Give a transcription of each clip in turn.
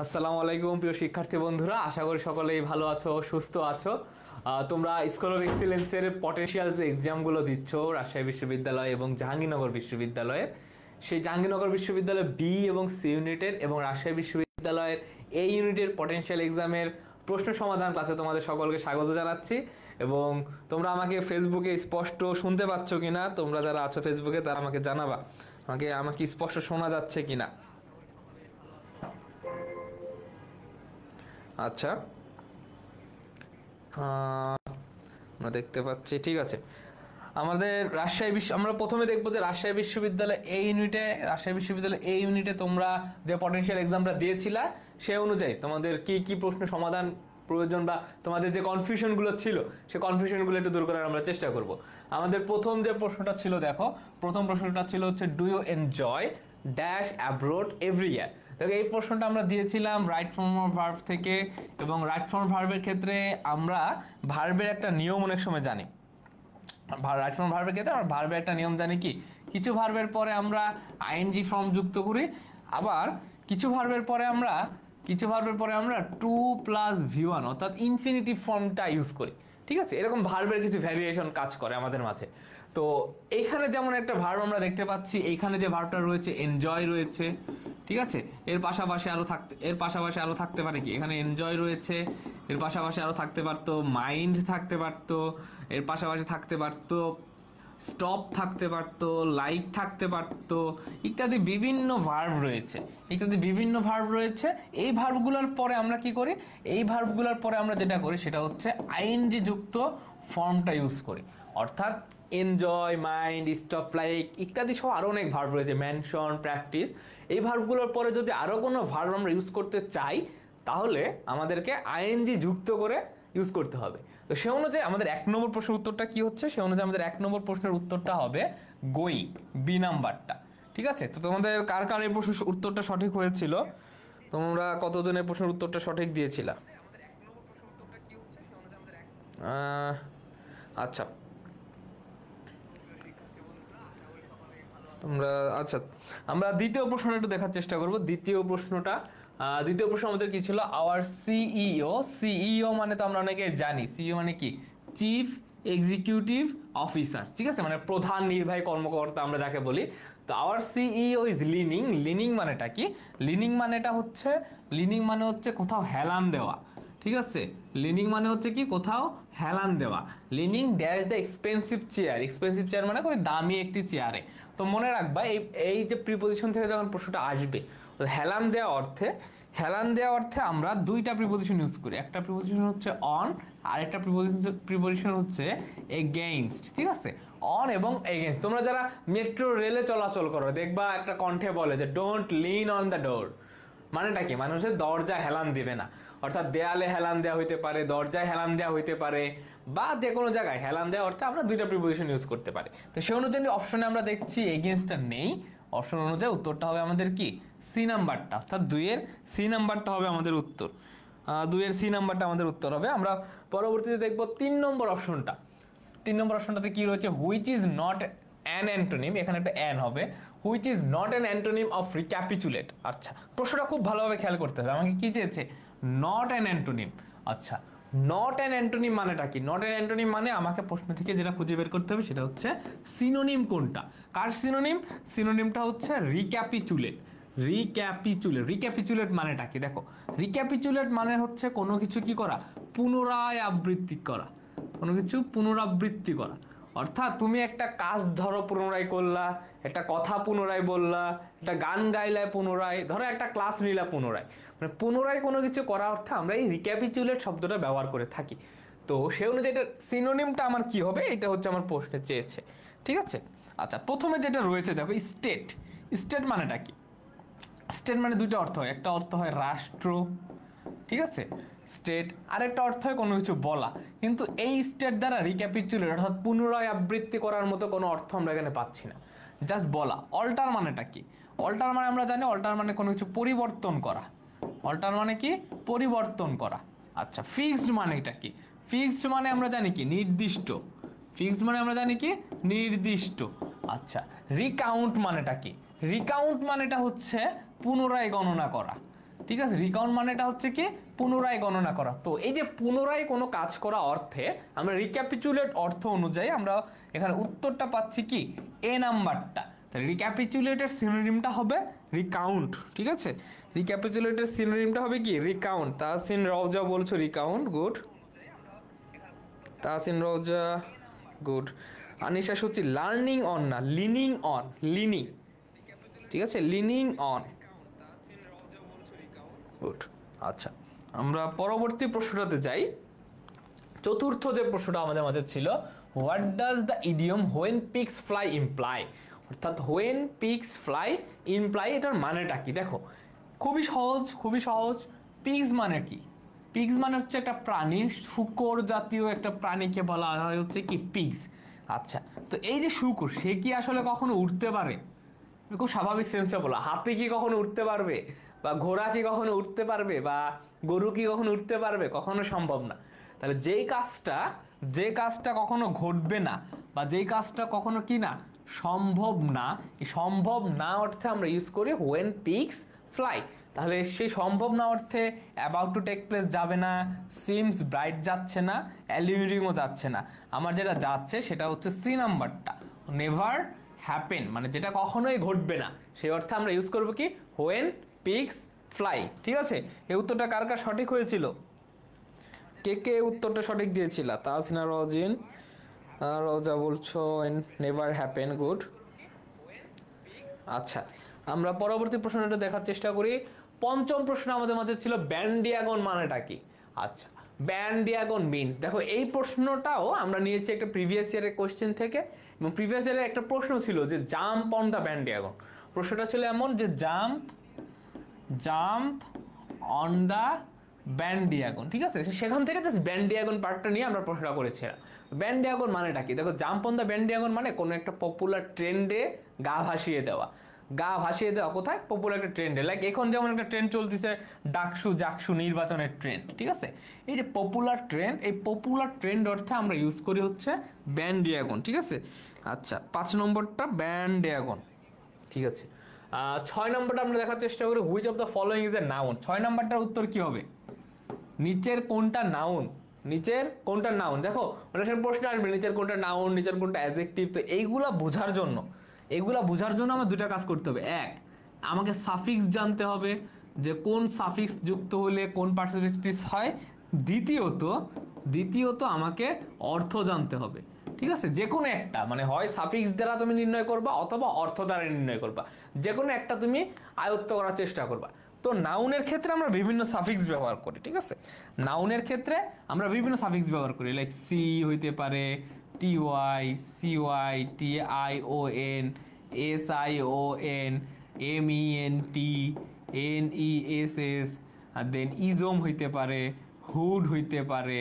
আসসালামু আলাইকুম প্রিয় শিক্ষার্থী বন্ধুরা, আশা করি সকলেই ভালো আছো, সুস্থ আছো। তোমরা স্কুল অফ এক্সিলেন্সের পটেনশিয়াল যে এক্সামগুলো দিচ্ছ রাজশাহী বিশ্ববিদ্যালয় এবং জাহাঙ্গীরনগর বিশ্ববিদ্যালয়ের, সেই জাহাঙ্গীরনগর বিশ্ববিদ্যালয় বি এবং সি ইউনিটের এবং রাজশাহী বিশ্ববিদ্যালয়ের এ ইউনিটের পটেনশিয়াল এক্সামের প্রশ্ন সমাধান ক্লাসে তোমাদের সকলকে স্বাগত জানাচ্ছি। এবং তোমরা আমাকে ফেসবুকে স্পষ্ট শুনতে পাচ্ছ কিনা, তোমরা যারা আছো ফেসবুকে তারা আমাকে জানাবা আমাকে স্পষ্ট শোনা যাচ্ছে কিনা। আচ্ছা, আমরা দেখতে পাচ্ছি, ঠিক আছে। আমাদের আমরা প্রথমে দেখবো যে রাজশাহী বিশ্ববিদ্যালয় এ ইউনিটে তোমরা যে পটেনশিয়াল এক্সামটা দিয়েছিলা সেই অনুযায়ী তোমাদের কি কি প্রশ্ন সমাধান প্রয়োজন বা তোমাদের যে কনফিউশনগুলো ছিল সেই কনফিউশনগুলো একটু দূর করার আমরা চেষ্টা করব। আমাদের প্রথম যে প্রশ্নটা ছিল, দেখো প্রথম প্রশ্নটা ছিল হচ্ছে do you enjoy dash abroad every year. দেখো এই প্রশ্নটা আমরা দিয়েছিলাম রাইট ফর্ম অফ ভার্ব থেকে, এবং রাইট ফর্ম ভার্বের ক্ষেত্রে আমরা ভার্বের একটা নিয়ম অনেক সময় জানি। রাইট ফর্ম ভার্বের ক্ষেত্রে আমরা ভার্বের একটা নিয়ম জানি, কি কিছু ভার্বের পরে আমরা আইএনজি ফর্ম যুক্ত করি, আবার কিছু ভার্বের পরে আমরা টু প্লাস ভি1 অর্থাৎ ইনফিনিটিভ ফর্মটা ইউজ করি। ঠিক আছে, এরকম ভার্বের কিছু ভ্যারিয়েশন কাজ করে আমাদের মাঝে। তো এইখানে যেমন একটা ভার্ব আমরা দেখতে পাচ্ছি, এইখানে যে ভার্বটা রয়েছে এনজয় রয়েছে, ঠিক আছে। এর পাশাপাশি আরো থাকতে পারে কি, এখানে এনজয় রয়েছে, এর পাশাপাশি আরো থাকতে পারতো মাইন্ড থাকতে পারতো, এর পাশাপাশি থাকতে পারতো স্টপ থাকতে পারতো, লাইক থাকতে পারতো, ইত্যাদি বিভিন্ন ভার্ব রয়েছে। এই ভার্বগুলোর পরে আমরা কি করি, যেটা করি সেটা হচ্ছে আইএনজি যুক্ত ফর্মটা ইউজ করি। অর্থাৎ এনজয়, মাইন্ড, স্টপ, লাইক ইত্যাদি সহ আরো অনেক ভার্ব রয়েছে, মেনশন, প্র্যাকটিস। এই ভার্বগুলোর পরে যদি আরো কোনো ভার্ব আমরা ইউজ করতে চাই তাহলে আমাদেরকে আইএনজি যুক্ত করে ইউজ করতে হবে। তো সে অনুযায়ী আমাদের 1 নম্বর প্রশ্নের উত্তরটা কি হচ্ছে, আমাদের 1 নম্বর প্রশ্নের উত্তরটা হবে গোয়িং, বি নাম্বারটা। ঠিক আছে, তো তোমাদের কার কার এই প্রশ্নের উত্তরটা সঠিক হয়েছিল, তোমরা কতজনের প্রশ্নের উত্তরটা সঠিক দিয়েছিলা? আচ্ছা, আচ্ছা, আমরা দ্বিতীয় প্রশ্নটা একটু দেখার চেষ্টা করব। দ্বিতীয় প্রশ্ন আমাদের কি ছিল, আওয়ার সিইও মানে তো আমরা অনেকে জানি, সিইও মানে কি, চিফ এক্সিকিউটিভ অফিসার। ঠিক আছে, মানে প্রধান নির্বাহী কর্মকর্তা আমরা যাকে বলি। তো আওয়ার সিইও ইজ লিনিং মানেটা কি, লিনিং মানে হচ্ছে কোথাও হেলান দেওয়া। ঠিক আছে, লিনিং মানে হচ্ছে কি, কোথাও হেলান দেওয়া। Lining dash the expensive chair মানে খুবই দামি একটি চেয়ারে। তো মনে রাখবা এই যে প্রিপোজিশন থেকে যখন প্রশ্নটা আসবে, হেলান দেওয়া অর্থে আমরা দুইটা প্রিপোজিশন ইউজ করি। একটা প্রিপোজিশন হচ্ছে অন, আর একটা প্রিপোজিশন হচ্ছে এগেইনস্ট। ঠিক আছে, অন এবং এগেইনস্ট। তোমরা যারা মেট্রো রেলে চলাচল করো দেখবা একটা কণ্ঠে বলে যে don't lean on the door. মানেটা কি, মানুষের দরজা হেলান দিবে না। অর্থাৎ দেয়ালে হেলান দেওয়া হইতে পারে, দরজায় হেলান দেওয়া হইতে পারে, বা যে কোনো জায়গায় হেলান দেওয়া অর্থে আমরা দুইটা প্রিপোজিশন ইউজ করতে পারি। তো সেই অনুযায়ী অপশনে আমরা দেখছি এগেইনস্টটা নেই। অপশন অনুযায়ী উত্তরটা হবে আমাদের কি, সি নাম্বারটা, অর্থাৎ 2-এর সি নাম্বারটা হবে আমাদের উত্তর। 2-এর সি নাম্বারটা আমাদের উত্তর হবে। আমরা পরবর্তীতে দেখব 3 নম্বর অপশনটা। 3 নম্বর অপশনটাতে কি রয়েছে, which is not an antonym, এখানে একটা অ্যান হবে, which is not an antonym of recapitulate. আচ্ছা, প্রশ্নটা খুব ভালোভাবে খেয়াল করতে হবে, আমাকে কি চেয়েছে, নট অ্যান অ্যান্টোনিম। আচ্ছা, নট অ্যান অ্যান্টোনিম মানেটা কি, নট অ্যান অ্যান্টোনিম মানে আমাকে প্রশ্ন থেকে যেটা খুঁজে বের করতে হবে সেটা হচ্ছে সিনোনিম কোনটা। কার সিনোনিমটা হচ্ছে রিক্যাপিচুলেট মানেটা কি, দেখো রিক্যাপিচুলেট মানে হচ্ছে কোনো কিছু কি করা, পুনরাবৃত্তি করা। অর্থাৎ তুমি একটা কাজ ধরো পুনরায় করলা, একটা কথা পুনরায় বললা, একটা গান গাইলা পুনরায়, ধরো একটা ক্লাস নিলা পুনরায়, মানে পুনরায় কোনো কিছু করা অর্থে আমরা এই রিক্যাপিচুলেট শব্দটা ব্যবহার করে থাকি। তো সেই অনুযায়ী এটা সিনোনিমটা আমার কি হবে, এটা হচ্ছে আমার প্রশ্নে চেয়েছে। ঠিক আছে, আচ্ছা, প্রথমে যেটা রয়েছে দেখো স্টেট মানেটা কি, স্টেট মানে দুইটা অর্থ হয়, একটা অর্থ হয় রাষ্ট্র, ঠিক আছে, স্টেট, আরেকটা অর্থ হয় কোনো কিছু বলা। কিন্তু এই স্টেট দ্বারা রিক্যাপিচুলেট অর্থাৎ পুনরায় আবৃত্তি করার মতো কোনো অর্থ আমরা এখানে পাচ্ছি না, জাস্ট বলা। অল্টার মানেটা কি, অল্টার মানে আমরা জানি অল্টার মানে কোনো কিছু পরিবর্তন করা, আচ্ছা, ফিক্সড মানেটা কি, ফিক্সড মানে আমরা জানি কি, নির্দিষ্ট। আচ্ছা, রিকাউন্ট মানেটা কি, রিকাউন্ট মানেটা হচ্ছে পুনরায় গণনা করা, ঠিক আছে, রিকাউন্ট মানেটা হচ্ছে কি পুনরায় গণনা করা। তো এই যে পুনরায় কোনো কাজ করা অর্থে আমরা রিক্যাপিচুলেট অর্থ অনুযায়ী আমরা এখানে উত্তরটা পাচ্ছি কি এ নাম্বারটা। তাহলে রিক্যাপিচুলেটের সিনোনিমটা হবে রিকাউন্ট। ঠিক আছে, রিক্যাপিচুলেটের সিনোনিমটা হবে কি রিকাউন্ট। তাহসিন রওজা বলছো রিকাউন্ট, গুড। তাহসিন রওজা গুড। আনিশা সূচি লার্নিং অন না লিনিং অন, লিনিং। ঠিক আছে, লিনিং অন, গুড। আচ্ছা, আমরা পরবর্তী প্রশ্নটাতে যাই। চতুর্থ যে প্রশ্নটা আমাদের মাঝে ছিল, what does the idiom when pigs fly imply, অর্থাৎ হোয়েন পিগস ফ্লাই ইমপ্লাই এটার মানেটা কি? দেখো খুবই সহজ, খুবই সহজ। পিগস মানে কি? পিগস মানে হচ্ছে একটা প্রাণী, শূকর জাতীয় একটা প্রাণীকে বলা হয় হচ্ছে কি পিগস। আচ্ছা, তো এই যে শূকর, সে কি আসলে কখনো উঠতে পারে? খুব স্বাভাবিক সেন্সে বলা, হাতি কি কখনো উঠতে পারবে, বা ঘোড়া কি কখনো উঠতে পারবে, বা গরু কি কখনো উঠতে পারবে? কখনো সম্ভব না। তাহলে যে কাজটা কখনো ঘটবে না, বা যেই কাজটা কখনো কি না সম্ভব না, এই সম্ভব না অর্থে আমরা ইউজ করি হোয়েন পিগস ফ্লাই। তাহলে সেই সম্ভব না অর্থে অ্যাবাউট টু টেক প্লেস যাবে না, সিমস ব্রাইট যাচ্ছে না, অ্যালিউরিংও যাচ্ছে না। আমার যেটা যাচ্ছে সেটা হচ্ছে সি নাম্বারটা, নেভার হ্যাপেন, মানে যেটা কখনোই ঘটবে না, সেই অর্থে আমরা ইউজ করবো কি হোয়েন পিগস ফ্লাই। ঠিক আছে, এই উত্তরটা কার কার সঠিক হয়েছিল? কে কে উত্তরটা সঠিক দিয়েছিল? তাহসিনা রোজিন রোজা বলছো নেভার হ্যাপেন, গুড। আচ্ছা, আমরা পরবর্তী প্রশ্নটা দেখার চেষ্টা করি। পঞ্চম প্রশ্ন আমাদের মাঝে ছিল ব্যান্ডিয়াগন মানেটা কি? আচ্ছা, ব্যান্ডিয়াগন মিনস, দেখো এই প্রশ্নটাও আমরা নিয়েছি একটা প্রিভিয়াস ইয়ারের কোশ্চেন থেকে, এবং প্রিভিয়াস ইয়ারে একটা প্রশ্ন ছিল যে জাম্প অন দ্য ব্যান্ডিয়াগন। প্রশ্নটা ছিল এমন যে জাম্প অন দ্য ব্যান্ডিয়াগন। ঠিক আছে, সেখান থেকে জাস্ট ব্যান্ডিয়াগন পার্টটা নিয়ে আমরা প্রশ্নটা করেছিলাম। ব্যান্ডিয়াগন মানেটা কি? দেখো জাম্প অন দ্য ব্যান্ডিয়াগন মানে কোনো একটা পপুলার ট্রেন্ডে গা ভাসিয়ে দেওয়া। কোথায়? পপুলার একটা ট্রেন্ডে। লাইক এখন যেমন একটা ট্রেন্ড চলতেছে জাকসু নির্বাচনের ট্রেন্ড। ঠিক আছে, এই যে পপুলার ট্রেন্ড, এই পপুলার ট্রেন্ড অর্থে আমরা ইউজ করি হচ্ছে ব্যান্ডিয়াগন। ঠিক আছে, আচ্ছা 5 নম্বরটা ব্যান্ডিয়াগন। ঠিক আছে, 6 নম্বরটা আমরা দেখার চেষ্টা করি, which of the following is a noun. 6 নম্বরটার উত্তর কি হবে? নিচের কোনটা নাউন? নিচের কোনটা নাউন? দেখো অনেক সময় প্রশ্ন আসবে নিচের কোনটা নাউন, নিচের কোনটা অ্যাডজেক্টিভ। তো এইগুলা বোঝার জন্য আমার দুটা কাজ করতে হবে। এক, আমাকে সাফিক্স জানতে হবে যে কোন সাফিক্স যুক্ত হলে কোন পার্টিসিপেন্ট হয়। দ্বিতীয়ত আমাকে অর্থ জানতে হবে। ঠিক আছে, যে কোনো একটা, মানে হয় সাফিক্স দ্বারা তুমি নির্ণয় করবা অথবা অর্থ দ্বারা নির্ণয় করবা, যে কোনো একটা তুমি আয়ত্ত করার চেষ্টা করবা। তো নাউনের ক্ষেত্রে আমরা বিভিন্ন সাফিক্স ব্যবহার করি। ঠিক আছে, নাউনের ক্ষেত্রে আমরা বিভিন্ন সাফিক্স ব্যবহার করি, লাইক সি হইতে পারে, টিওয়াই, সিওয়াই, টিআইওএন, এসআইওএন, এমইএনটি, এনইএসএস, আর দেন ইজোম হইতে পারে, হুড হইতে পারে।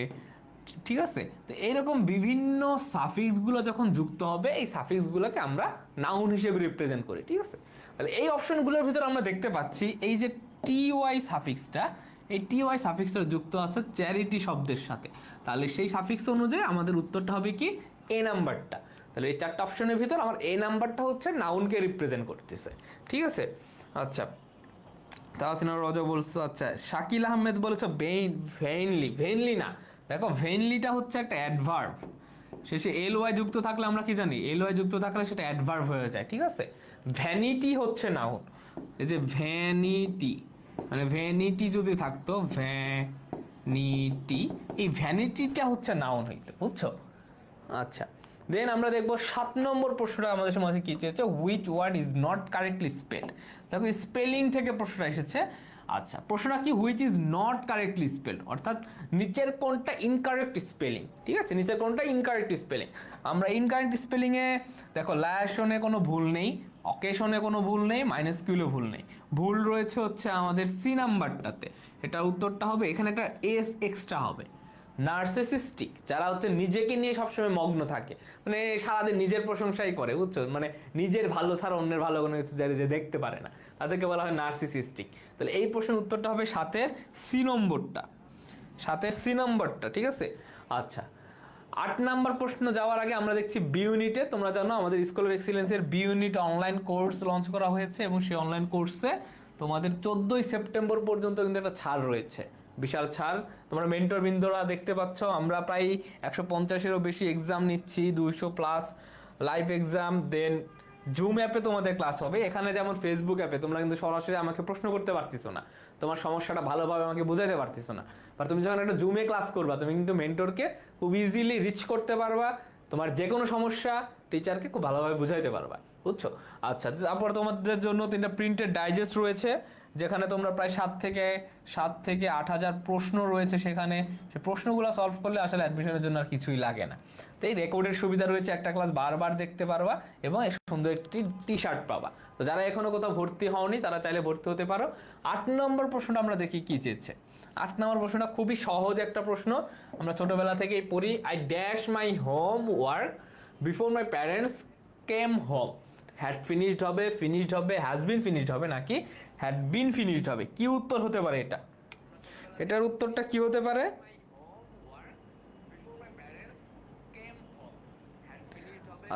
ঠিক আছে, তো এইরকম বিভিন্ন সাফিক্সগুলো যখন যুক্ত হবে, এই সাফিক্সগুলোকে আমরা নাউন হিসেবে রিপ্রেজেন্ট করি। ঠিক আছে, তাহলে এই অপশনগুলোর ভিতরে আমরা দেখতে পাচ্ছি এই যে টিওয়াই সাফিক্সটা, এই টিওয়াই সাফিক্সটা যুক্ত আছে চ্যারিটি শব্দের সাথে। তাহলে সেই সাফিক্স অনুযায়ী আমাদের উত্তরটা হবে কি এ নাম্বারটা। তাহলে এই 4টা অপশনের ভিতর আমার এ নাম্বারটা হচ্ছে নাউনকে রিপ্রেজেন্ট করতেছে। ঠিক আছে, আচ্ছা তাহসিনা রজা বলছো, আচ্ছা শাকিল আহমেদ বলেছো ভেইনলি না। দেখো ভেইনলিটা হচ্ছে একটা অ্যাডভার্ব, শেষে এল ওয়াই যুক্ত থাকলে আমরা কি জানি, এল ওয়াই যুক্ত থাকলে সেটা অ্যাডভার্ব হয়ে যায়। ঠিক আছে, ভ্যানিটি হচ্ছে নাউন। এই যে ভ্যানিটি, মানে ভ্যানিটি যদি থাকতো, ভ্যানিটি, এই ভ্যানিটিটা হচ্ছে নাউন হইতো, বুঝছো? আচ্ছা, দেন আমরা দেখবো 7 নম্বর প্রশ্নটা আমাদের সমাজে কি চেয়েছে, which word is not correctly spelled. দেখো স্পেলিং থেকে প্রশ্নটা এসেছে। আচ্ছা, প্রশ্নটা কি, which is not correctly spelled, অর্থাৎ নিচের কোনটা ইনকারেক্ট স্পেলিং। ঠিক আছে, নিচের কোনটা ইনকারেক্ট স্পেলিং। আমরা ইনকারেক্ট স্পেলিংয়ে দেখো লায়াসনে কোনো ভুল নেই, অকেশনে কোনো ভুল নেই, মাইনাসকিউলে ভুল নেই। ভুল রয়েছে হচ্ছে আমাদের সি নাম্বারটাতে, এটার উত্তরটা হবে এখানে একটা এস এক্সট্রা হবে। নার্সিসিস্টিক, যারা হচ্ছে নিজেকে নিয়ে সবসময় মগ্ন থাকে, মানে সারাদিন নিজের প্রশংসাই করে, বুঝছো, মানে নিজের ভালো ছাড়া অন্যের ভালো কোনো কিছু যে দেখতে পারে না, তাদেরকে বলা হয় নার্সিসিস্টিক। তাহলে এই প্রশ্নের উত্তরটা হবে সাথে সি নম্বরটা। ঠিক আছে, আচ্ছা 8 নাম্বার প্রশ্ন যাওয়ার আগে আমরা দেখছি বি ইউনিটে। তোমরা জানো আমাদের স্কুল অফ এক্সিলেন্সের B unit online course launch করা হয়েছে, এবং সেই অনলাইন কোর্সে তোমাদের 14ই সেপ্টেম্বর পর্যন্ত কিন্তু একটা ছাড় রয়েছে, বিশাল ছাড়। তোমরা মেন্টর বিন্দুরা দেখতে পাচ্ছ, আমরা প্রায় 150-এরও বেশি এক্সাম নিচ্ছি, 200+ লাইভ এক্সাম। দেন জুম অ্যাপে তোমাদের ক্লাস হবে। এখানে যেমন ফেসবুক অ্যাপে তোমরা কিন্তু সরাসরি আমাকে প্রশ্ন করতে পারতেছো না, তোমার সমস্যাটা ভালোভাবে আমাকে বুঝাইতে পারতেছো না। আর তুমি যখন একটা জুমে ক্লাস করবা, তুমি কিন্তু মেন্টরকে খুব ইজিলি রিচ করতে পারবা, তোমার যে কোনো সমস্যা টিচারকে খুব ভালোভাবে বুঝাইতে পারবা, বুঝছো? আচ্ছা, তারপর তোমাদের জন্য 3টা প্রিন্টেড ডাইজেস্ট রয়েছে, যেখানে তোমরা প্রায় 7 থেকে 8,000 প্রশ্ন রয়েছে সেখানে। সেই প্রশ্নগুলো সলভ করলে আসলে অ্যাডমিশনের জন্য আর কিছুই লাগে না। তো এই রেকর্ডের সুবিধা রয়েছে, একটা ক্লাস বারবার দেখতে পারবা এবং সুন্দর একটি টি-শার্ট পাবা। তো যারা এখনো কোথাও ভর্তি হওনি তারা চাইলে ভর্তি হতে পারো। 8 নম্বর প্রশ্নটা আমরা দেখি কি চেয়েছে। 8 নম্বর প্রশ্নটা খুবই সহজ একটা প্রশ্ন, আমরা ছোটবেলা থেকেই পড়ি। I dash my home work before my parents came home. Had finished হবে, ফিনিশড হবে, হ্যাজ বিন ফিনিশড হবে, নাকি হ্যাড বিন ফিনিশড হবে? কি উত্তর হতে পারে এটা? এটার উত্তরটা কি হতে পারে?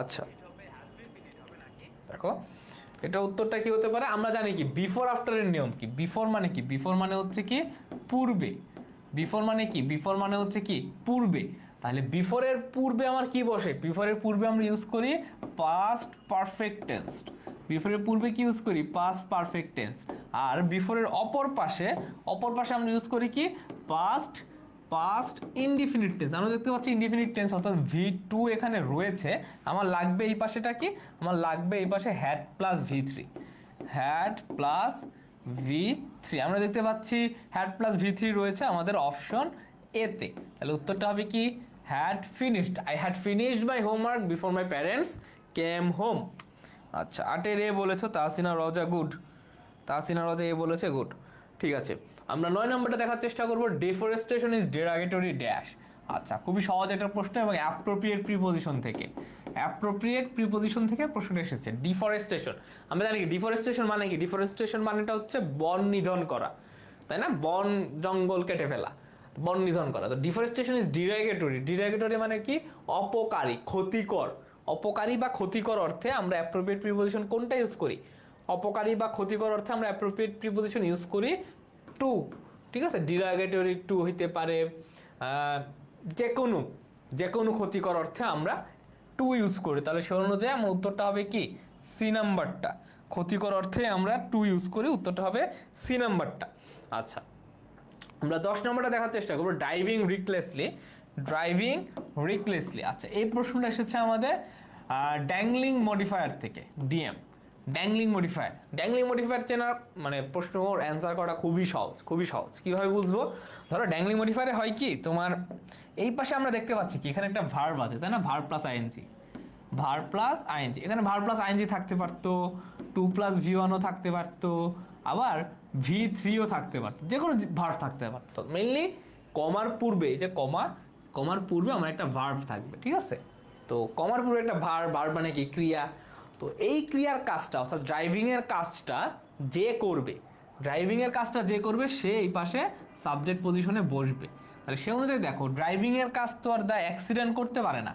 আচ্ছা দেখো, এটা উত্তরটা কি হতে পারে? আমরা জানি কি বিফোর আফটারের নিয়ম কি। বিফোর মানে কি? বিফোর মানে হচ্ছে কি পূর্বে। বিফোর মানে কি? বিফোর মানে হচ্ছে কি পূর্বে। তাহলে বিফোরের পূর্বে আমার কি বসে? বিফোরের পূর্বে আমরা ইউজ করি পাস্ট পারফেক্ট টেন্স। বিফোরের পূর্বে কি ইউজ করি? Past perfect tense. আর বিফোরের অপর পাশে আমরা ইউজ করি কি? Past indefinite tense. আমরা দেখতে পাচ্ছি ইনডিফিনিট টেন্স, অর্থাৎ V2 এখানে রয়েছে। আমার লাগবে এই পাশেটা কি? আমার লাগবে এই পাশে had plus V3। Had plus V3 আমরা দেখতে পাচ্ছি হ্যাড প্লাস V3 রয়েছে আমাদের অপশন এতে। তাহলে উত্তরটা হবে কি? Had finished. I had finished my homework before my parents came home. আচ্ছা, 8-এর এ বলেছো তাহসিনা রোজা, গুড। তাহসিনা রোজা এ বলেছে, গুড। ঠিক আছে, আমরা 9 নম্বরটা দেখার চেষ্টা করব। Deforestation is derogatory dash. আচ্ছা, খুবই সহজ একটা প্রশ্ন এবং অ্যাপ্রোপ্রিয়েট প্রিপোজিশন থেকে। অ্যাপ্রোপ্রিয়েট প্রিপোজিশন থেকে প্রশ্নটা এসেছে। ডিফরেস্টেশন আমরা জানি কি ডিফরেস্টেশন মানে কি? ডিফরেস্টেশন মানেটা হচ্ছে বন নিধন করা, তাই না? বন জঙ্গল কেটে ফেলা, বন নিধন করা। তো ডিফরেস্টেশন ইজ ডিরাগেটরি। ডিরাগেটরি মানে কি? অপকারী, ক্ষতিকর। অপকারী বা ক্ষতিকর অর্থে আমরা অ্যাপ্রোপ্রিয়েট প্রিপোজিশন কোনটা ইউজ করি? অপকারী বা ক্ষতিকর অর্থে আমরা অ্যাপ্রোপ্রিয়েট প্রিপোজিশন ইউজ করি টু। ঠিক আছে, ডিরাগেটরি টু হইতে পারে, যে কোনো ক্ষতিকর অর্থে আমরা টু ইউজ করি। তাহলে সে অনুযায়ী আমার উত্তরটা হবে কি? সি নাম্বারটা। ক্ষতিকর অর্থে আমরা টু ইউজ করি, উত্তরটা হবে সি নাম্বারটা। আচ্ছা, আমরা 10 নম্বরটা দেখার চেষ্টা করবো। ড্রাইভিং রিকলেসলি। ড্রাইভিং রিকলেসলি, আচ্ছা এই প্রশ্নটা এসেছে আমাদের ড্যাংলিং মডিফায়ার থেকে, ডিএম। ড্যাংলিং মডিফায়ার চেনার মানে প্রশ্ন অ্যান্সার করা খুবই সহজ। কিভাবে বুঝবো? ধরো ড্যাংলিং মডিফায়ারে হয় কি, তোমার এই পাশে আমরা দেখতে পাচ্ছি কি এখানে একটা ভার্ব আছে, তাই না? Verb plus ING. এখানে ভার্ব প্লাস আইএনজি থাকতে পারতো, 2 + V1ও থাকতে পারতো, আবার V3ও থাকতে পারতো, যে কোনো ভার্ব থাকতে পারতো। মেইনলি কমার পূর্বে, যে কমার পূর্বে আমার একটা ভার্ব থাকবে, ঠিক আছে? তো কমার পূর্বে একটা ভার্ব মানে কি? ক্রিয়া। তো এই ক্রিয়ার কাজটা অর্থাৎ ড্রাইভিং এর কাজটা যে করবে সে এই পাশে সাবজেক্ট পজিশনে বসবে। তাহলে সে অনুযায়ী দেখো, ড্রাইভিং এর কাজ তো আর দা অ্যাক্সিডেন্ট করতে পারে না,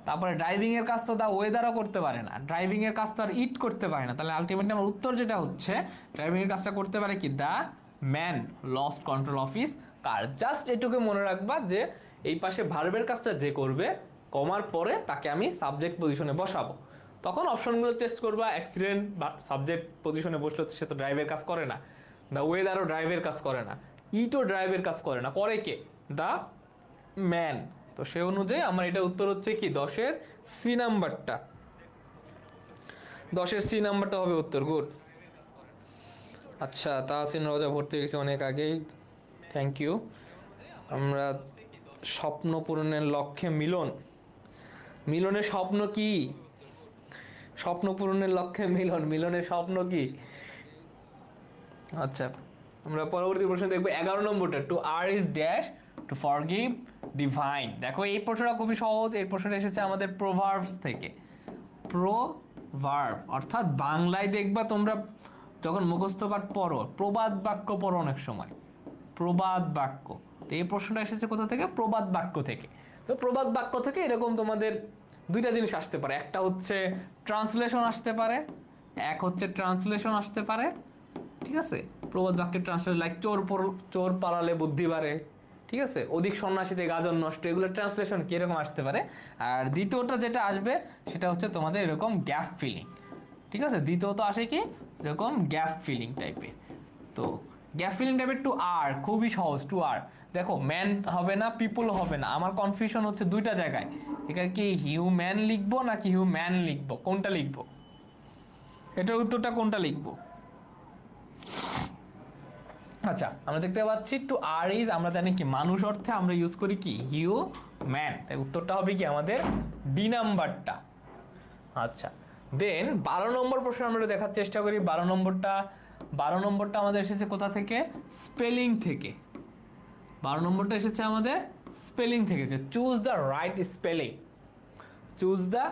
তারপরে ড্রাইভিং এর কাজ তো দা ওয়েদারও করতে পারে না, ড্রাইভিং এর কাজ তো আর ইট করতে পারে না। তাহলে আলটিমেটলি আমার উত্তর যেটা হচ্ছে, ড্রাইভিং এর কাজটা করতে পারে কি? The man lost control of his car. Just এটুকু মনে রাখবা যে এই পাশে ভার্বের কাজটা যে করবে, কমার পরে তাকে আমি সাবজেক্ট পজিশনে বসাবো। তখন অপশনগুলো টেস্ট করবা। অ্যাক্সিডেন্ট বা সাবজেক্ট পজিশনে বসলে সে তো ড্রাইভের কাজ করে না, দ্য ওয়েদারও ড্রাইভের কাজ করে না, ইটও ড্রাইভের কাজ করে না, করে কে? The man. তো সে অনুযায়ী আমার এটা উত্তর হচ্ছে কি? 10-এর সি নাম্বারটা। 10-এর সি নাম্বারটা হবে উত্তর, গুড। আচ্ছা, তাহসিন রোজা ভর্তি হয়ে গেছে অনেক আগেই, থ্যাংক ইউ। আমরা স্বপ্ন পূরণের লক্ষ্যে মিলনের স্বপ্ন কি? স্বপ্ন পূরণের লক্ষ্যে মিলনের স্বপ্ন কি? আচ্ছা, আমরা পরবর্তী প্রশ্ন দেখবো 11 নম্বরটা। To err is dash to forgive divine. দেখো এই প্রশ্নটা খুবই সহজ। এই প্রশ্নটা এসেছে আমাদের প্রোভার্বস থেকে। প্রোভার্ব অর্থাৎ বাংলায় দেখবা তোমরা যখন মুখস্থ পাঠ পড়ো, প্রবাদ বাক্য পড়ো অনেক সময়, প্রবাদ বাক্য। তো এই প্রশ্নটা এসেছে কোথা থেকে? প্রবাদ বাক্য থেকে। তো প্রবাদ বাক্য থেকে এরকম তোমাদের দুইটা জিনিস আসতে পারে। একটা হচ্ছে ট্রান্সলেশন আসতে পারে, ঠিক আছে, প্রবাদ বাক্যের ট্রান্সলেশন লাইক চোর পালালে বুদ্ধি বাড়ে, ঠিক আছে, অধিক সন্ন্যাসীতে গাজন নষ্ট, এগুলো ট্রান্সলেশন কিরকম আসতে পারে। আর দ্বিতীয়টা যেটা আসবে সেটা হচ্ছে তোমাদের এরকম গ্যাপ ফিলিং, ঠিক আছে, দ্বিতীয়ত আসে কি এরকম গ্যাপ ফিলিং টাইপের। তো গ্যাপ ফিলিং টাইপের টু আর খুবই সহজ, টু আর দেখো ম্যান হবে না পিপল হবে না, আমার কনফিউশন হচ্ছে দুইটা জায়গায়, এখানে কি হিউম্যান লিখবো নাকি হিউম্যান লিখবো, কোনটা লিখবো, এটার উত্তরটা কোনটা লিখবো। আচ্ছা আমরা দেখতে পাচ্ছি টু আর ইজ আমরা জানি কি মানুষ অর্থে আমরা ইউজ করি কি হিউম্যান, তাই উত্তরটা হবে কি আমাদের ডি নাম্বারটা। আচ্ছা দেন 12 নম্বর প্রশ্ন আমরা দেখার চেষ্টা করি। 12 নম্বরটা আমাদের এসেছে কোথা থেকে, স্পেলিং থেকে। 12 নম্বরটা এসেছে আমাদের স্পেলিং থেকে, যে choose the right spelling, choose the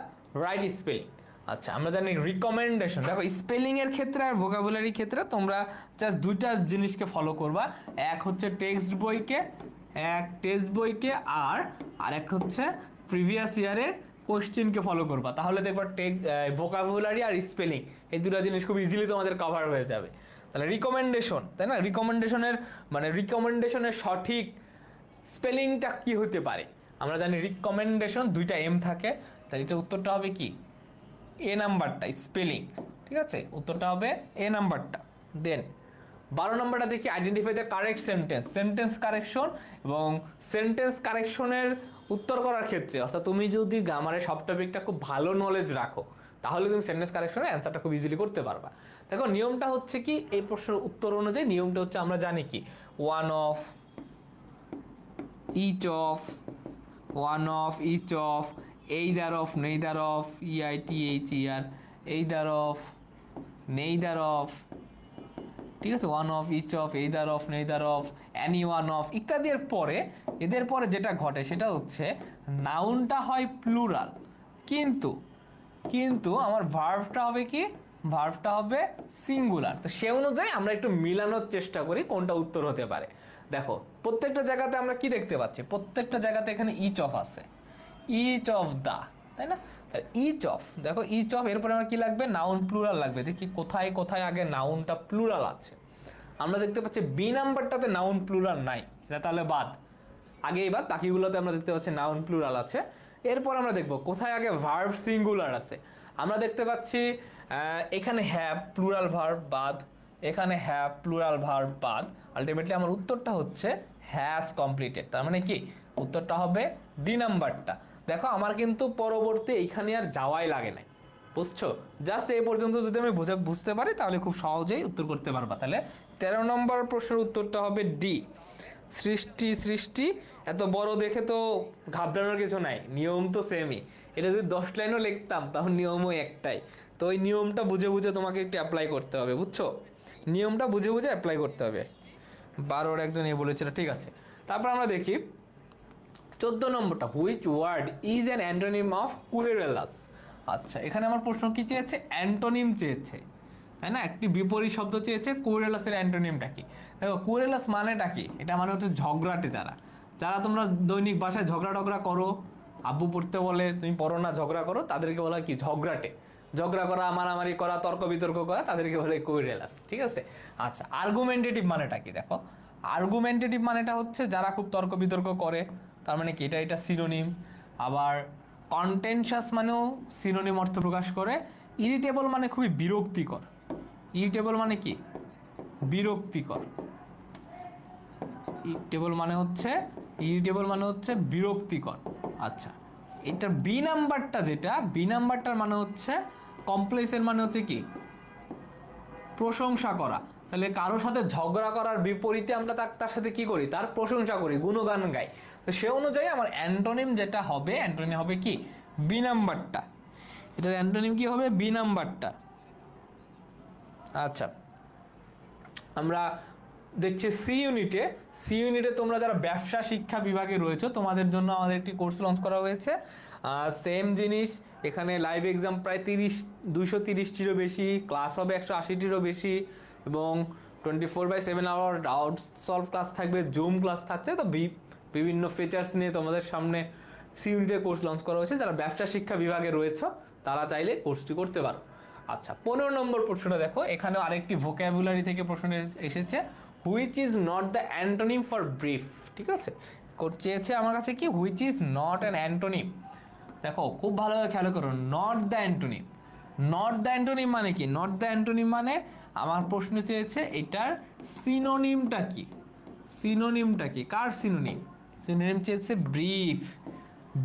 right spelling. আচ্ছা আমরা জানি রিকমেন্ডেশন, দেখো স্পেলিং এর ক্ষেত্রে আর ভোকাবুলারি ক্ষেত্রে তোমরা জাস্ট দুইটা জিনিসকে ফলো করবা, এক হচ্ছে টেক্সট বইকে আর আরেক হচ্ছে প্রিভিয়াস ইয়ারের কোশ্চেনকে ফলো করবা, তাহলে দেখবা ভোকাবুলারি আর স্পেলিং এই দুটো জিনিস খুব ইজিলি তোমাদের কভার হয়ে যাবে। তাহলে রিকমেন্ডেশন, তাই না, রিকমেন্ডেশনের সঠিক স্পেলিংটা কি হতে পারে, আমরা জানি রিকমেন্ডেশন দুইটা এম থাকে, তাহলে এটা উত্তরটা হবে কি এ নাম্বারটা স্পেলিং, ঠিক আছে, উত্তরটা হবে এ নাম্বারটা। দেন 12 নম্বরটা দেখি identify the correct sentence correction, এবং সেন্টেন্স কারেকশনের উত্তর করার ক্ষেত্রে অর্থাৎ তুমি যদি গ্রামারের সব টপিকটা খুব ভালো নলেজ রাখো তাহলে তুমি সেন্টেন্স কারেকশনের অ্যান্সারটা খুব ইজিলি করতে পারবা। দেখো নিয়মটা হচ্ছে কি, এই প্রশ্নের উত্তর অনুযায়ী নিয়মটা হচ্ছে আমরা জানি কি one of each of either of neither of either either of neither of, ঠিক আছে, one of each of either of neither of any one of ইত্যাদি। এদের পরে যেটা ঘটে সেটা হচ্ছে নাউনটা হয় প্লুরাল, কিন্তু আমার ভার্বটা হবে কি, ভার্বটা হবে সিঙ্গুলার। তো সে অনুযায়ী আমরা একটু মিলানোর চেষ্টা করি কোনটা উত্তর হতে পারে। দেখো প্রত্যেকটা জায়গাতে আমরা কি দেখতে পাচ্ছি, প্রত্যেকটা জায়গাতে এখানে ইচ অফ আছে, ইচ অফ দা, তাই না, ইচ অফ, দেখো ইচ অফ, এরপরে আমার কি লাগবে, নাউন প্লুরাল লাগবে। দেখি কোথায় কোথায় আগে নাউনটা প্লুরাল আছে, আমরা দেখতে পাচ্ছি বি নাম্বারটাতে নাউন প্লুরাল নাই, এটা তাহলে বাদ, আগেই বাদ, বাকিগুলোতে আমরা দেখতে পাচ্ছি নাউন প্লুরাল আছে। এরপর আমরা দেখব কোথায় আগে ভার্ব সিঙ্গুলার আছে, আমরা দেখতে পাচ্ছি এখানে হ্যাভ প্লুরাল ভার্ব বাদ, এখানে হ্যাভ প্লুরাল ভার্ব বাদ, আলটিমেটলি আমার উত্তরটা হচ্ছে হ্যাজ কমপ্লিটেড, তার মানে কি উত্তরটা হবে ডি নাম্বারটা। দেখো আমার কিন্তু পরবর্তী এইখানে আর যাওয়াই লাগে নাই, বুঝছো, জাস্ট এই পর্যন্ত যদি আমি বুঝতে পারি তাহলে খুব সহজেই উত্তর করতে পারবা। তাহলে 13 নম্বর প্রশ্নের উত্তরটা হবে ডি, সৃষ্টি। এত বড় দেখে তো ঘাবড়ানোর কিছু নাই, নিয়ম তো সেমই, এটা যদি 10 লাইনও লিখতাম তাহলে নিয়মও একটাই, তো ওই নিয়মটা বুঝে তোমাকে একটু অ্যাপ্লাই করতে হবে, বুঝছো, নিয়মটা বুঝে অ্যাপ্লাই করতে হবে। 12 একজন এ বলেছিল, ঠিক আছে। তারপর আমরা দেখি 14 নম্বরটা, which word is an antonym of querulous. আচ্ছা এখানে আমার প্রশ্ন কি চেয়েছে, অ্যান্টোনিম চেয়েছে, তাই না, একটি বিপরীত শব্দ চেয়েছে, কুরেলাসের অ্যান্টোনিমটা কি। দেখো কুরেলাস মানেটা কি, এটা মানে হচ্ছে ঝগড়াটে, যারা তোমরা দৈনিক বাসায় ঝগড়া করো, আব্বু পড়তে বলে তুমি পড়ো না, ঝগড়া করো, তাদেরকে বলা কি ঝগড়াটে, ঝগড়া করা, মারামারি করা, তর্ক বিতর্ক করা, তাদেরকে বলে কুরেলাস, ঠিক আছে। আচ্ছা আর্গুমেন্টেটিভ মানেটা কি, দেখো আর্গুমেন্টেটিভ মানেটা হচ্ছে যারা খুব তর্ক বিতর্ক করে, তার মানে কি এটা সিনোনিম। আবার কন্টেনশাস মানেও সিনোনিম অর্থ প্রকাশ করে। ইরিটেবল মানে খুবই বিরক্তিকর, ইরিটেবল মানে কি বিরক্তিকর, ইরিটেবল মানে হচ্ছে বিরক্তিকর। আচ্ছা এটার বি নাম্বারটা, যেটা বি নাম্বারটার মানে হচ্ছে কমপ্লেক্সের মানে হচ্ছে কি প্রশংসা করা। তাহলে কারোর সাথে ঝগড়া করার বিপরীতে আমরা তার সাথে কি করি, তার প্রশংসা করি, গুণগান গাই। তো সে অনুযায়ী আমার অ্যান্টোনিম যেটা হবে, অ্যান্টোনিম হবে কি বি নাম্বারটা, এটার অ্যান্টোনিম কি হবে বি নাম্বারটা। আচ্ছা আমরা দেখছি সি ইউনিটে তোমরা যারা ব্যবসা শিক্ষা বিভাগে রয়েছে তোমাদের জন্য আমাদের একটি কোর্স লঞ্চ করা হয়েছে। সেম জিনিস, এখানে লাইভ এক্সাম প্রায় 230টিরও বেশি, ক্লাস হবে 180টিরও বেশি, এবং 24/7 আওয়ার আউট সলভ ক্লাস থাকবে, জুম ক্লাস থাকছে। তো বিভিন্ন ফিচার্স নিয়ে তোমাদের সামনে সি ইউনিটের কোর্স লঞ্চ করা হয়েছে। যারা ব্যবসা শিক্ষা বিভাগে রয়েছে তারা চাইলে কোর্সটি করতে পারো। আচ্ছা 15 নম্বর প্রশ্নটা দেখো, এখানে আরেকটি ভোকাবুলারি থেকে প্রশ্ন এসেছে, which is not the antonym for brief. ঠিক আছে, চেয়েছে আমার কাছে কি, which is not an antonym. দেখো খুব ভালোভাবে খেয়াল করো, not the antonym. Not the antonym মানে কি? নট দ্য অ্যান্টোনিম মানে আমার প্রশ্ন চেয়েছে এটার সিনোনিমটা কি। সিনোনিমটা কি? কার সিনোনিম? সিনোনিম চেয়েছে ব্রিফ।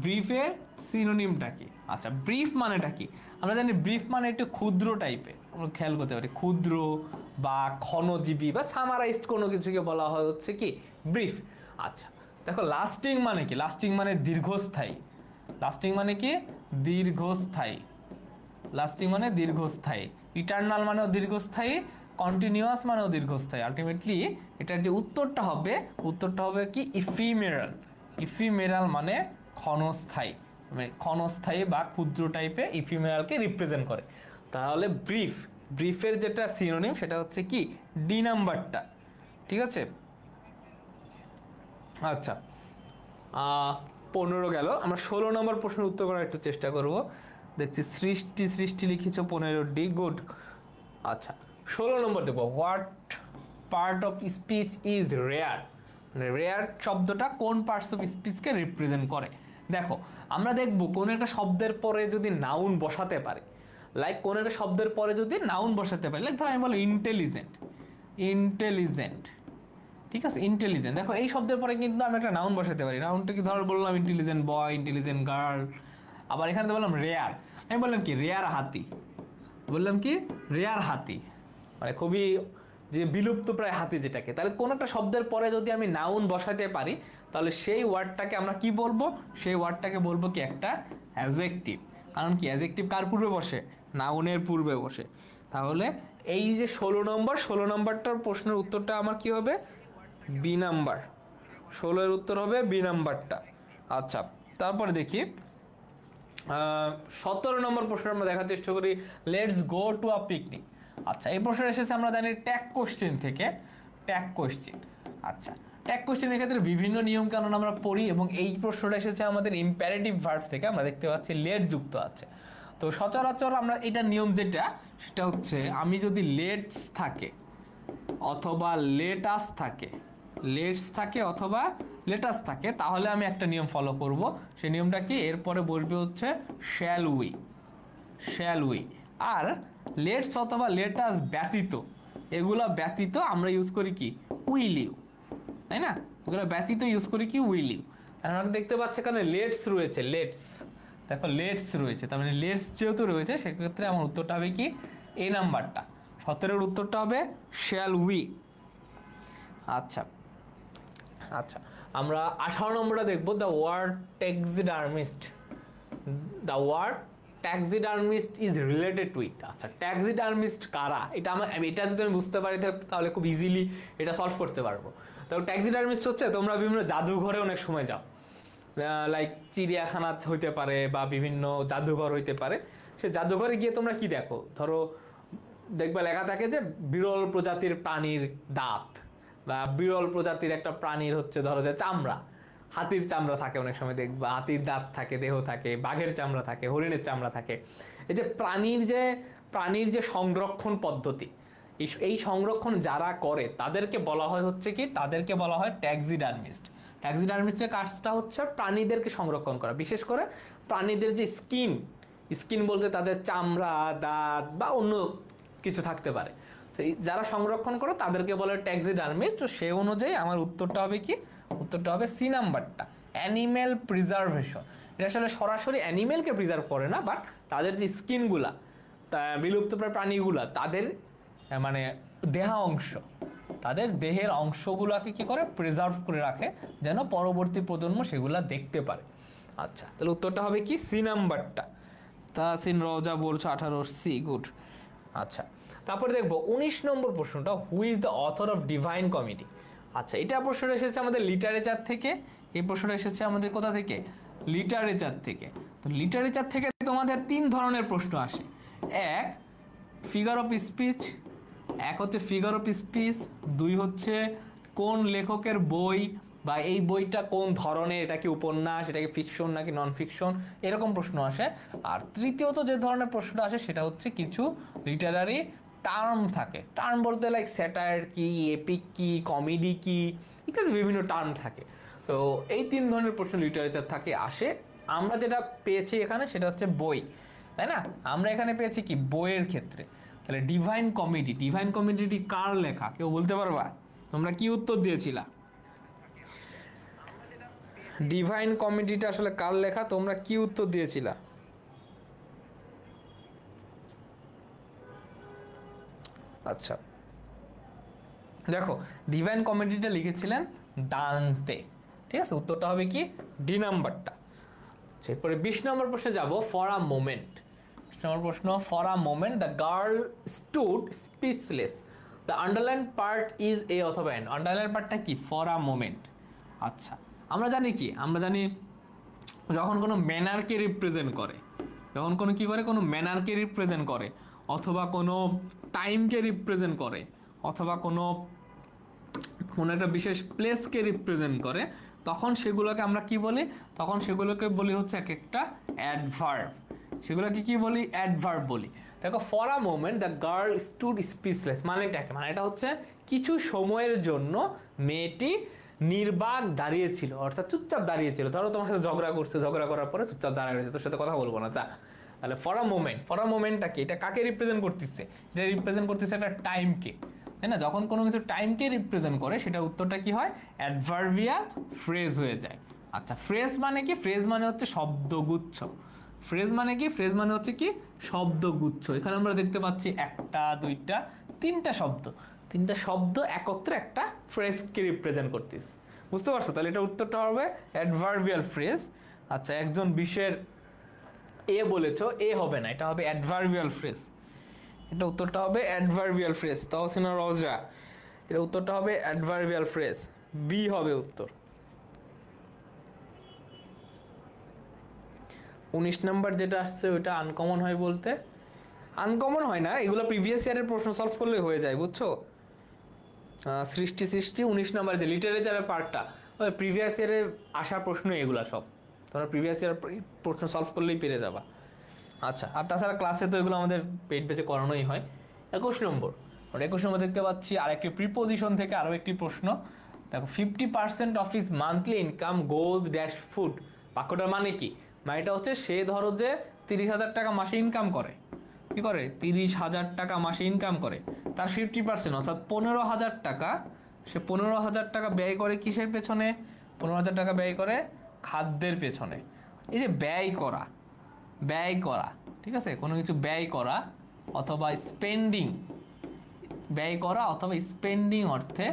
ব্রিফের সিনোনিমটা কি? আচ্ছা ব্রিফ মানেটা কি? আমরা জানি ব্রিফ মানে একটু ক্ষুদ্র টাইপের, আমরা খেয়াল করতে পারি ক্ষুদ্র বা ক্ষণজীবী বা সামারাইজড কোনো কিছুকে বলা হয় হচ্ছে কি ব্রিফ। আচ্ছা দেখো লাস্টিং মানে কি? লাস্টিং মানে দীর্ঘস্থায়ী। লাস্টিং মানে কি? দীর্ঘস্থায়ী। লাস্টিং মানে দীর্ঘস্থায়ী। ইটারনাল মানেও দীর্ঘস্থায়ী, কন্টিনিউয়াস মানেও দীর্ঘস্থায়ী। আলটিমেটলি এটার যে উত্তরটা হবে কি ইফিমেরাল। ইফিমেরাল মানে ক্ষণস্থায়ী, মানে ক্ষণস্থায়ী বা ক্ষুদ্র টাইপের ইফিমেরালকে রিপ্রেজেন্ট করে। তাহলে ব্রিফ, ব্রিফের যেটা সিনোনিম সেটা হচ্ছে কি ডি নাম্বারটা। ঠিক আছে, আচ্ছা 15 গেল, আমরা 16 নম্বর প্রশ্নের উত্তর করার একটু চেষ্টা করব। দেখছি সৃষ্টি লিখেছ 15 গুড। আচ্ছা 16 নম্বর দেখবো, what part of speech is rare. মানে রেয়ার শব্দটা কোন পার্টস অফ স্পিচকে রিপ্রেজেন্ট করে। দেখো আমরা দেখবো কোন একটা শব্দের পরে যদি নাউন বসাতে পারে, লাইক কোন একটা শব্দের পরে যদি নাউন বসাতে পারে, লাইক ধর আমি বলো ইন্টেলিজেন্ট। ইন্টেলিজেন্ট, ঠিক আছে, ইন্টেলিজেন্ট। দেখো এই শব্দের পরে কিন্তু আমি একটা নাউন বসাতে পারি। নাউনটা কি ধর বললাম ইন্টেলিজেন্ট বয়, ইন্টেলিজেন্ট গার্ল। আবার এখানে তো বললাম রেয়ার, আমি বললাম কি রেয়ার হাতি। বললাম কি রেয়ার হাতি, মানে খুবই যে বিলুপ্ত প্রায় হাতি যেটাকে। তাহলে কোন একটা শব্দের পরে যদি আমি নাউন বসাতে পারি তাহলে সেই ওয়ার্ডটাকে আমরা কি বলবো? সেই ওয়ার্ডটাকে বলবো কি একটা অ্যাডজেক্টিভ। কারণ কি অ্যাডজেক্টিভ কার পূর্বে বসে? নাউনের পূর্বে বসে। তাহলে এই যে 16 নম্বরটার প্রশ্নের উত্তরটা আমার কি হবে? B number. 16 এর উত্তর হবে বি নাম্বারটা। আচ্ছা তারপরে দেখি 17 নম্বর প্রশ্ন আমরা দেখার চেষ্টা করি, let's go to a picnic. আচ্ছা এই প্রশ্ন এসেছে আমরা জানি ট্যাগ কোশ্চেন থেকে। ট্যাগ কোশ্চেন, আচ্ছা ট্যাগ কোশ্চেনের ক্ষেত্রে বিভিন্ন নিয়ম কানুন আমরা পড়ি, এবং এই প্রশ্নটা এসেছে আমাদের ইম্পারেটিভ ভার্ব থেকে। আমরা দেখতে পাচ্ছি লেট যুক্ত আছে। তো সচরাচর আমরা এটা নিয়ম যেটা, সেটা হচ্ছে আমি যদি লেটস থাকে অথবা লেটাস থাকে, লেটস থাকে অথবা লেটাস থাকে, তাহলে আমি একটা নিয়ম ফলো করব। সেই নিয়মটা কি? এরপরে বসবে হচ্ছে শ্যাল উই। Shall we. আর লেটস অথবা লেটাস ব্যতীত, এগুলো ব্যতীত আমরা ইউজ করি কি উইল ইউ, তাই না? এগুলো ব্যতীত ইউজ করি কি উইল ইউ। আমরা দেখতে পাচ্ছি এখানে লেটস রয়েছে, লেটস, দেখো লেটস রয়েছে, তার মানে লেটস যেহেতু রয়েছে সেক্ষেত্রে আমার উত্তরটা হবে কি এ নাম্বারটা। 17 এর উত্তরটা হবে শ্যাল উই। আচ্ছা আচ্ছা আমরা 18 নম্বরটা দেখবো, the word taxidermist. The word taxidermist is related with. আচ্ছা ট্যাক্সিডার্মিস্ট কারা? এটা যদি আমি বুঝতে পারি তাহলে খুব ইজিলি এটা সলভ করতে পারবো। তো ট্যাক্সিডার্মিস্ট হচ্ছে, তোমরা বিভিন্ন জাদুঘরে অনেক সময় যাও, লাইক চিড়িয়াখানা হইতে পারে বা বিভিন্ন জাদুঘর হইতে পারে। সে জাদুঘরে গিয়ে তোমরা কি দেখো? ধরো দেখবা লেখা থাকে যে বিরল প্রজাতির প্রাণীর দাঁত, বা বিরল প্রজাতির একটা প্রাণীর হচ্ছে ধরো যে চামড়া, হাতির চামড়া থাকে, অনেক সময় দেখবা হাতির দাঁত থাকে, দেহ থাকে, বাঘের চামড়া থাকে, হরিণের চামড়া থাকে। এই যে প্রাণীর যে সংরক্ষণ পদ্ধতি, এই সংরক্ষণ যারা করে তাদেরকে বলা হয় হচ্ছে কি, তাদেরকে বলা হয় ট্যাক্সিডার্মিস্ট। ট্যাক্সিডার্মিস্টের কাজটা হচ্ছে প্রাণীদেরকে সংরক্ষণ করা, বিশেষ করে প্রাণীদের যে স্কিন বলতে তাদের চামড়া, দাঁত বা অন্য কিছু থাকতে পারে। তো যারা সংরক্ষণ করে তাদেরকে বলে ট্যাক্সিডার্মিস্ট। তো সে অনুযায়ী আমার উত্তরটা হবে কি? উত্তরটা হবে সি নাম্বারটা, অ্যানিম্যাল প্রিজার্ভেশন। এটা আসলে সরাসরি অ্যানিম্যালকে প্রিজার্ভ করে না, বাট তাদের যে স্কিনগুলা, বিলুপ্তপ্রায় প্রাণীগুলা, তাদের মানে দেহাংশ, তাদের দেহের অংশগুলোকে কি করে প্রিজার্ভ করে রাখে, যেন পরবর্তী প্রজন্ম সেগুলা দেখতে পারে। আচ্ছা তাহলে উত্তরটা হবে কি সি নাম্বারটা। তাহসিন রওজা বলছো 18 সি, গুড। আচ্ছা তারপরে দেখবো 19 নম্বর প্রশ্নটা, who is the author of divine comedy. আচ্ছা এটা প্রশ্নটা এসেছে আমাদের লিটারেচার থেকে। এই প্রশ্নটা এসেছে আমাদের কোথা থেকে? লিটারেচার থেকে। তো লিটারেচার থেকে তোমাদের 3 ধরনের প্রশ্ন আসে। এক ফিগার অফ স্পিচ, এক হচ্ছে ফিগার অফ স্পিচ, 2 হচ্ছে কোন লেখকের বই বা এই বইটা কোন ধরনের, এটা কি উপন্যাস, এটা কি ফিকশন নাকি নন ফিকশন, এরকম প্রশ্ন আসে। আর তৃতীয়ত যে ধরনের প্রশ্নটা আসে সেটা হচ্ছে কিছু লিটারারি টার্ম থাকে। টার্ম বলতে লাইক স্যাটায়ার কি, এপিক কি, কমেডি কি, ইত্যাদি বিভিন্ন টার্ম থাকে। তো এই 3 ধরনের প্রশ্ন লিটারেচার থাকে আসে। আমরা যেটা পেয়েছি এখানে সেটা হচ্ছে বই, তাই না? আমরা এখানে পেয়েছি কি বইয়ের ক্ষেত্রে। তাহলে ডিভাইন কমেডি, ডিভাইন কমেডিটি কার লেখা কেউ বলতে পারবা? তোমরা কি উত্তর দিয়েছিলা? ডিভাইন কমেডিটা আসলে কার লেখা, তোমরা কি উত্তর দিয়েছিলা? আচ্ছা দেখো, ডিভাইন কমেডিটা লিখেছিলেন দান্তে। ঠিক আছে, উত্তরটা হবে কি ডি নাম্বারটা। এরপরে 20 নম্বর প্রশ্নে যাব, ফর আ মোমেন্ট। 20 নম্বর প্রশ্ন, for a moment the girl stood speechless, the underline part is a অথবা এন। আন্ডারলাইন পার্টটা কি? For a moment. আচ্ছা আমরা জানি কি, আমরা জানি যখন কোনো ম্যানারকে রিপ্রেজেন্ট করে, যখন কোনো কি করে, কোনো ম্যানারকে রিপ্রেজেন্ট করে, অথবা কোনো টাইমকে রিপ্রেজেন্ট করে, অথবা কোনো একটা বিশেষ প্লেসকে রিপ্রেজেন্ট করে, তখন সেগুলোকে আমরা কি বলি? তখন সেগুলোকে বলি হচ্ছে এক একটা অ্যাডভার্ব। সেগুলোকে কি বলি? অ্যাডভার্ব বলি। দেখো, for a moment the girl stood speechless মানে এটা হচ্ছে কিছু সময়ের জন্য মেয়েটি নির্বাক দাঁড়িয়েছিল, অর্থাৎ চুপচাপ দাঁড়িয়েছিল। ধরো তোমার সাথে ঝগড়া করছে, ঝগড়া করার পরে চুপচাপ দাঁড়িয়ে রয়েছে, তোর সাথে কথা বলবো না, যা। তাহলে for a moment, for a মোমেন্টটা কি? এটা কাকে রিপ্রেজেন্ট করতেছে? এটা রিপ্রেজেন্ট করতেছে একটা টাইমকে, তাই না? যখন কোনো কিছু টাইমকে রিপ্রেজেন্ট করে সেটা উত্তরটা কি হয়? অ্যাডভার্বিয়াল ফ্রেজ হয়ে যায়। আচ্ছা, ফ্রেজ মানে কি? ফ্রেজ মানে হচ্ছে শব্দগুচ্ছ। ফ্রেজ মানে কি? ফ্রেজ মানে হচ্ছে কি শব্দগুচ্ছ। এখানে আমরা দেখতে পাচ্ছি একটা, দুইটা, তিনটা শব্দ, তিনটা শব্দ একত্রে একটা ফ্রেজকে রিপ্রেজেন্ট করতেছে। বুঝতে পারছো? তাহলে এটা উত্তরটা হবে অ্যাডভার্বিয়াল ফ্রেজ। আচ্ছা, একজন বিশের এ বলেছো, এ হবে না, এটা হবে অ্যাডভার্বিয়াল ফ্রেজ। এটা উত্তরটা হবে অ্যাডভার্বিয়াল ফ্রেজ। তাওসিনা রওজা, এটা উত্তরটা হবে অ্যাডভার্বিয়াল ফ্রেজ, বি হবে উত্তর। 19 নাম্বার যেটা আসছে ওইটা আনকমন হয় বলতে, আনকমন হয় না, এগুলো প্রিভিয়াস ইয়ারের প্রশ্ন সলভ করলে হয়ে যায়, বুঝছো? সৃষ্টি 19 নাম্বার যে লিটারেচারের পার্টটা, ওই প্রিভিয়াস ইয়ারে আসা প্রশ্ন এগুলা সব, তোমরা প্রিভিয়াস ইয়ার প্রশ্ন সলভ করলেই পেরে যাবা। আচ্ছা, আর তাছাড়া ক্লাসে তো এগুলো আমাদের পেট বেঁচে করানোই হয়। 21 নম্বর, 21 নম্বর দেখতে পাচ্ছি আরেকটি প্রিপোজিশন থেকে আরও একটি প্রশ্ন। দেখো, 50% of his monthly income goes dash food. বাক্যটার মানে কি? মানে এটা হচ্ছে, সে ধরো যে 30,000 টাকা মাসে ইনকাম করে, কি করে? 30,000 টাকা মাসে ইনকাম করে, তার 50% অর্থাৎ 15,000 টাকা, সে 15,000 টাকা ব্যয় করে কিসের পেছনে? 15,000 টাকা ব্যয় করে খাদ্যের পেছনে। এই যে ব্যয় করা, ব্যয় করা, ঠিক আছে, কোনো কিছু ব্যয় করা অথবা স্পেন্ডিং, ব্যয় করা অথবা স্পেন্ডিং অর্থে,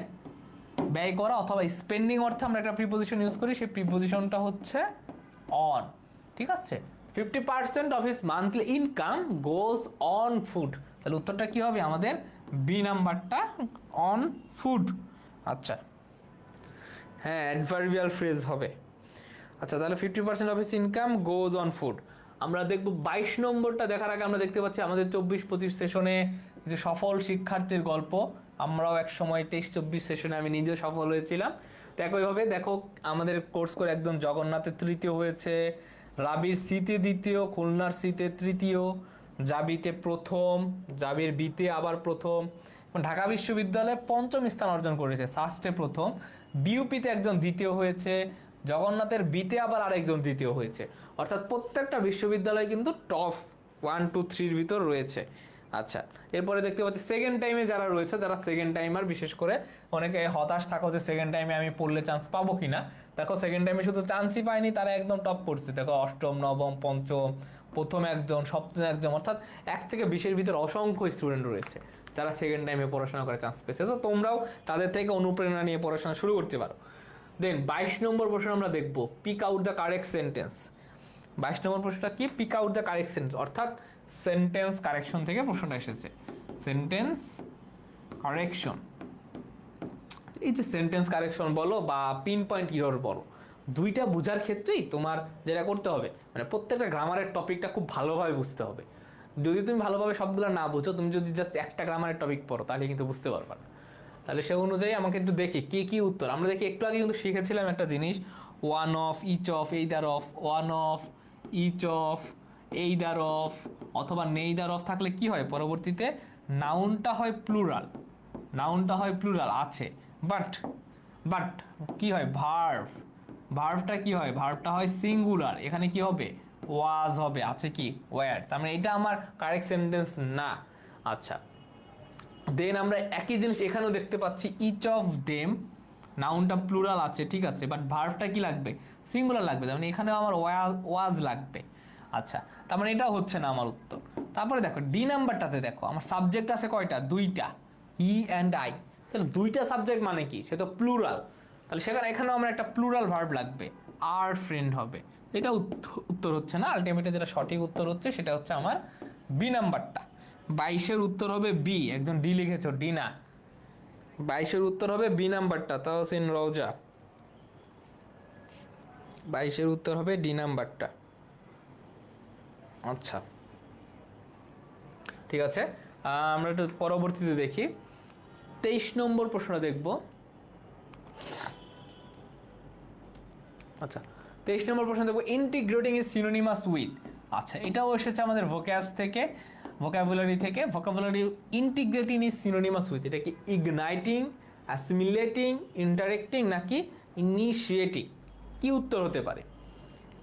ব্যয় করা অথবা স্পেন্ডিং অর্থে আমরা একটা প্রিপোজিশন ইউজ করি, সেই প্রিপোজিশনটা হচ্ছে অন। ঠিক আছে, 50% of his monthly income goes on food. তাহলে উত্তরটা কি হবে আমাদের? বি নাম্বারটা, অন ফুড। আচ্ছা হ্যাঁ, অ্যাডভার্বিয়াল ফ্রেজ হবে। আচ্ছা, তাহলে 50% of his income goes on food. আমরা দেখব 22 নম্বরটা দেখার আগে আমরা দেখতে পাচ্ছি আমাদের 24-25 সেশনে যে সফল শিক্ষার্থীর গল্প। আমরাও এক সময় 23-24 সেশনে আমি নিজেও সফল হয়েছিলাম। তো একইভাবে দেখো, আমাদের কোর্স করে একদম জগন্নাথের তৃতীয় হয়েছে, রাবির সিতে দ্বিতীয়, খুলনার সিতে তৃতীয়, জাবিতে প্রথম, জাবির বিতে আবার প্রথম, ঢাকা বিশ্ববিদ্যালয়ে 5ম স্থান অর্জন করেছে, সাস্টে প্রথম, বিউপিতে একজন দ্বিতীয় হয়েছে, জগন্নাথের বিতে আবার আরেকজন দ্বিতীয় হয়েছে। অর্থাৎ প্রত্যেকটা বিশ্ববিদ্যালয় কিন্তু টপ 1, 2, 3-র ভিতর রয়েছে। আচ্ছা, এরপরে দেখতে পাচ্ছি সেকেন্ড টাইমে যারা রয়েছে, যারা সেকেন্ড টাইমার, বিশেষ করে অনেকে হতাশ থাকো যে সেকেন্ড টাইমে আমি পড়লে চান্স পাবো কিনা। দেখো, সেকেন্ড টাইমে শুধু চান্সই পায়নি, তারা একদম টপ করছে। দেখো, 8ম, 9ম, 5ম, প্রথম একজন, 7ম একজন, অর্থাৎ 1 থেকে 20-এর ভিতর অসংখ্য স্টুডেন্ট রয়েছে যারা সেকেন্ড টাইমে পড়াশোনা করে চান্স পেয়েছে। তো তোমরাও তাদের থেকে অনুপ্রেরণা নিয়ে পড়াশোনা শুরু করতে পারো। দেন 22 নম্বর প্রশ্ন আমরা দেখব, pick out the correct sentence. 22 নম্বর প্রশ্নটা কি? Pick out the correct sentence, অর্থাৎ সেন্টেন্স কারেকশন থেকে প্রশ্নটা এসেছে। সেন্টেন্স কারেকশন, এই যে সেন্টেন্স কারেকশন বলো বা পিন পয়েন্ট ইরর বলো, দুইটা বোঝার ক্ষেত্রেই তোমার যেটা করতে হবে, মানে প্রত্যেকটা গ্রামারের টপিকটা খুব ভালোভাবে বুঝতে হবে। যদি তুমি ভালোভাবে সবগুলো না বুঝো, তুমি যদি জাস্ট একটা গ্রামারের টপিক পড়ো, তাহলে কিন্তু বুঝতে পারবে না। তাহলে সে অনুযায়ী আমাকে একটু দেখি কি কি উত্তর। আমরা দেখি একটু আগে কিন্তু শিখেছিলাম একটা জিনিস, one of, each of, either of, one of, each of, either of অথবা নেইদার অফ থাকলে কি হয় পরবর্তীতে নাউনটা হয় প্লুরাল, নাউনটা হয় প্লুরাল আছে। বাট বাট কি হয় ভার্ব, ভার্বটা কি হয়, ভার্বটা হয় সিঙ্গুলার, এখানে কি হবে ওয়াজ হবে, আছে কি ওয়্যার, তার মানে এটা আমার কারেক্ট সেন্টেন্স না। আচ্ছা দেন আমরা একই জিনিস এখানেও দেখতে পাচ্ছি, ইচ অফ দেম নাউনটা প্লুরাল আছে ঠিক আছে, বাট ভার্বটা কি লাগবে সিঙ্গুলার লাগবে, তার মানে এখানেও আমার ওয়াজ লাগবে। আচ্ছা তার মানে এটা হচ্ছে না আমার উত্তর। তারপরে দেখো ডি নাম্বারটাতে দেখো আমার সাবজেক্ট আছে কয়টা, দুইটা, ই অ্যান্ড আই। তাহলে দুইটা সাবজেক্ট মানে কি, সে তো প্লুরাল, তাহলে সেখানে এখানেও আমার একটা প্লুরাল ভার্ব লাগবে, আর ফ্রেন্ড হবে। এটা উত্তর হচ্ছে না, আলটিমেটলি যেটা সঠিক উত্তর হচ্ছে সেটা হচ্ছে আমার বি নাম্বারটা। 22-এর উত্তর হবে বি, একজন ডি লিখেছো, ডি না, 22-এর উত্তর হবে বি নাম্বারটা, তাহসিন রওজা, 22-এর উত্তর হবে ডি নাম্বারটা। আচ্ছা ঠিক আছে, আমরা একটু পরবর্তীতে দেখি 23 নম্বর প্রশ্নটা দেখব। আচ্ছা 23 নম্বর প্রশ্ন দেখবো, ইন্টিগ্রেটিং ইজ সিনোনিমাস উইথ। আচ্ছা এটাও এসেছে আমাদের ভোক্যাবস থেকে, ভোকাবুলারি থেকে। Vocabulary integrating is synonymous with, এটা কি ইগনাইটিং, অ্যাসিমিলেটিং, ইন্টারেক্টিং নাকি ইনিশিয়েটিং? কি উত্তর হতে পারে,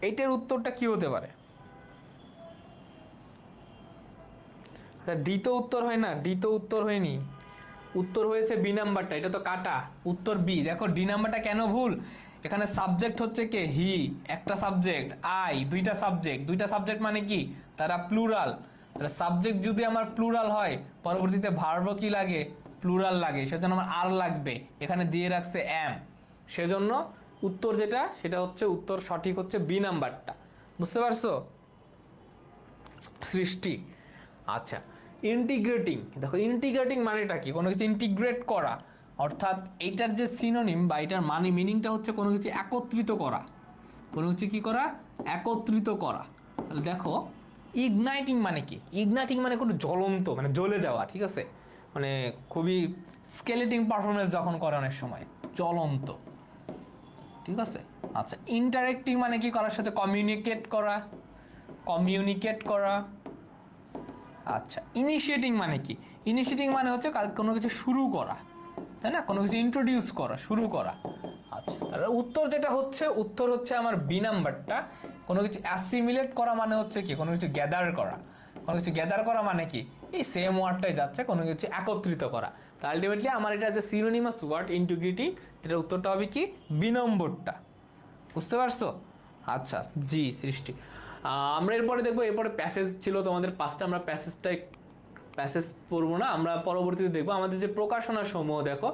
এইটার উত্তরটা কি হতে পারে? ডি তো উত্তর হয় না, ডি তো উত্তর হয়নি, উত্তর হয়েছে বি নাম্বারটা, এটা তো কাটা, উত্তর বি। দেখো ডি নাম্বারটা কেন ভুল, এখানে সাবজেক্ট হচ্ছে কে হি, একটা সাবজেক্ট, আই দুইটা সাবজেক্ট, দুইটা সাবজেক্ট মানে কি তারা প্লুরাল, তাহলে সাবজেক্ট যদি আমার প্লুরাল হয় পরবর্তীতে ভার্বও কি লাগে প্লুরাল লাগে, সেজন্য আমার আর লাগবে, এখানে দিয়ে রাখছে এম, সেজন্য উত্তর যেটা সেটা হচ্ছে উত্তর সঠিক হচ্ছে বি নাম্বারটা। বুঝতে পারছো সৃষ্টি? আচ্ছা ইন্টিগ্রেটিং, দেখো ইন্টিগ্রেটিং মানেটা কি, কোনো কিছু ইন্টিগ্রেট করা, অর্থাৎ এইটার যে সিনোনিম বা এটার মানে মিনিংটা হচ্ছে কোনো কিছু একত্রিত করা, কোনো কিছু কি করা একত্রিত করা। তাহলে দেখো ইগনাইটিং মানে কি, ইগনাইটিং মানে কোনো জ্বলন্ত মানে জ্বলে যাওয়া, ঠিক আছে, মানে খুবই স্কেলেটিং পারফরমেন্স যখন করে অনেক সময় জ্বলন্ত, ঠিক আছে। আচ্ছা ইন্টারেক্টিং মানে কি, কারোর সাথে কমিউনিকেট করা, কমিউনিকেট করা। আচ্ছা ইনিশিয়েটিং মানে কি, ইনিশিয়েটিং মানে হচ্ছে কোনো কিছু শুরু করা, তাই না, কোনো কিছু ইন্ট্রোডিউস করা, শুরু করা। আচ্ছা তাহলে উত্তর যেটা হচ্ছে, উত্তর হচ্ছে আমার বি নাম্বারটা। কোনো কিছু অ্যাসিমিলেট করা মানে হচ্ছে কি, কোনো কিছু গ্যাদার করা, কোনো কিছু গ্যাদার করা মানে কি এই সেম ওয়ার্ডটাই যাচ্ছে, কোনো কিছু একত্রিত করা। তো আলটিমেটলি আমার এটা আছে সিনোনিমাস ওয়ার্ড ইন্টিগ্রেটিং, যেটা উত্তরটা হবে কি বি নম্বরটা। বুঝতে পারছো? আচ্ছা জি সৃষ্টি। আমরা এরপরে দেখবো, এরপরে প্যাসেজ ছিল তোমাদের 5টা, আমরা প্যাসেজ পড়বো না, আমরা পরবর্তীতে দেখবো। আমাদের যে প্রকাশনা সমূহ দেখো,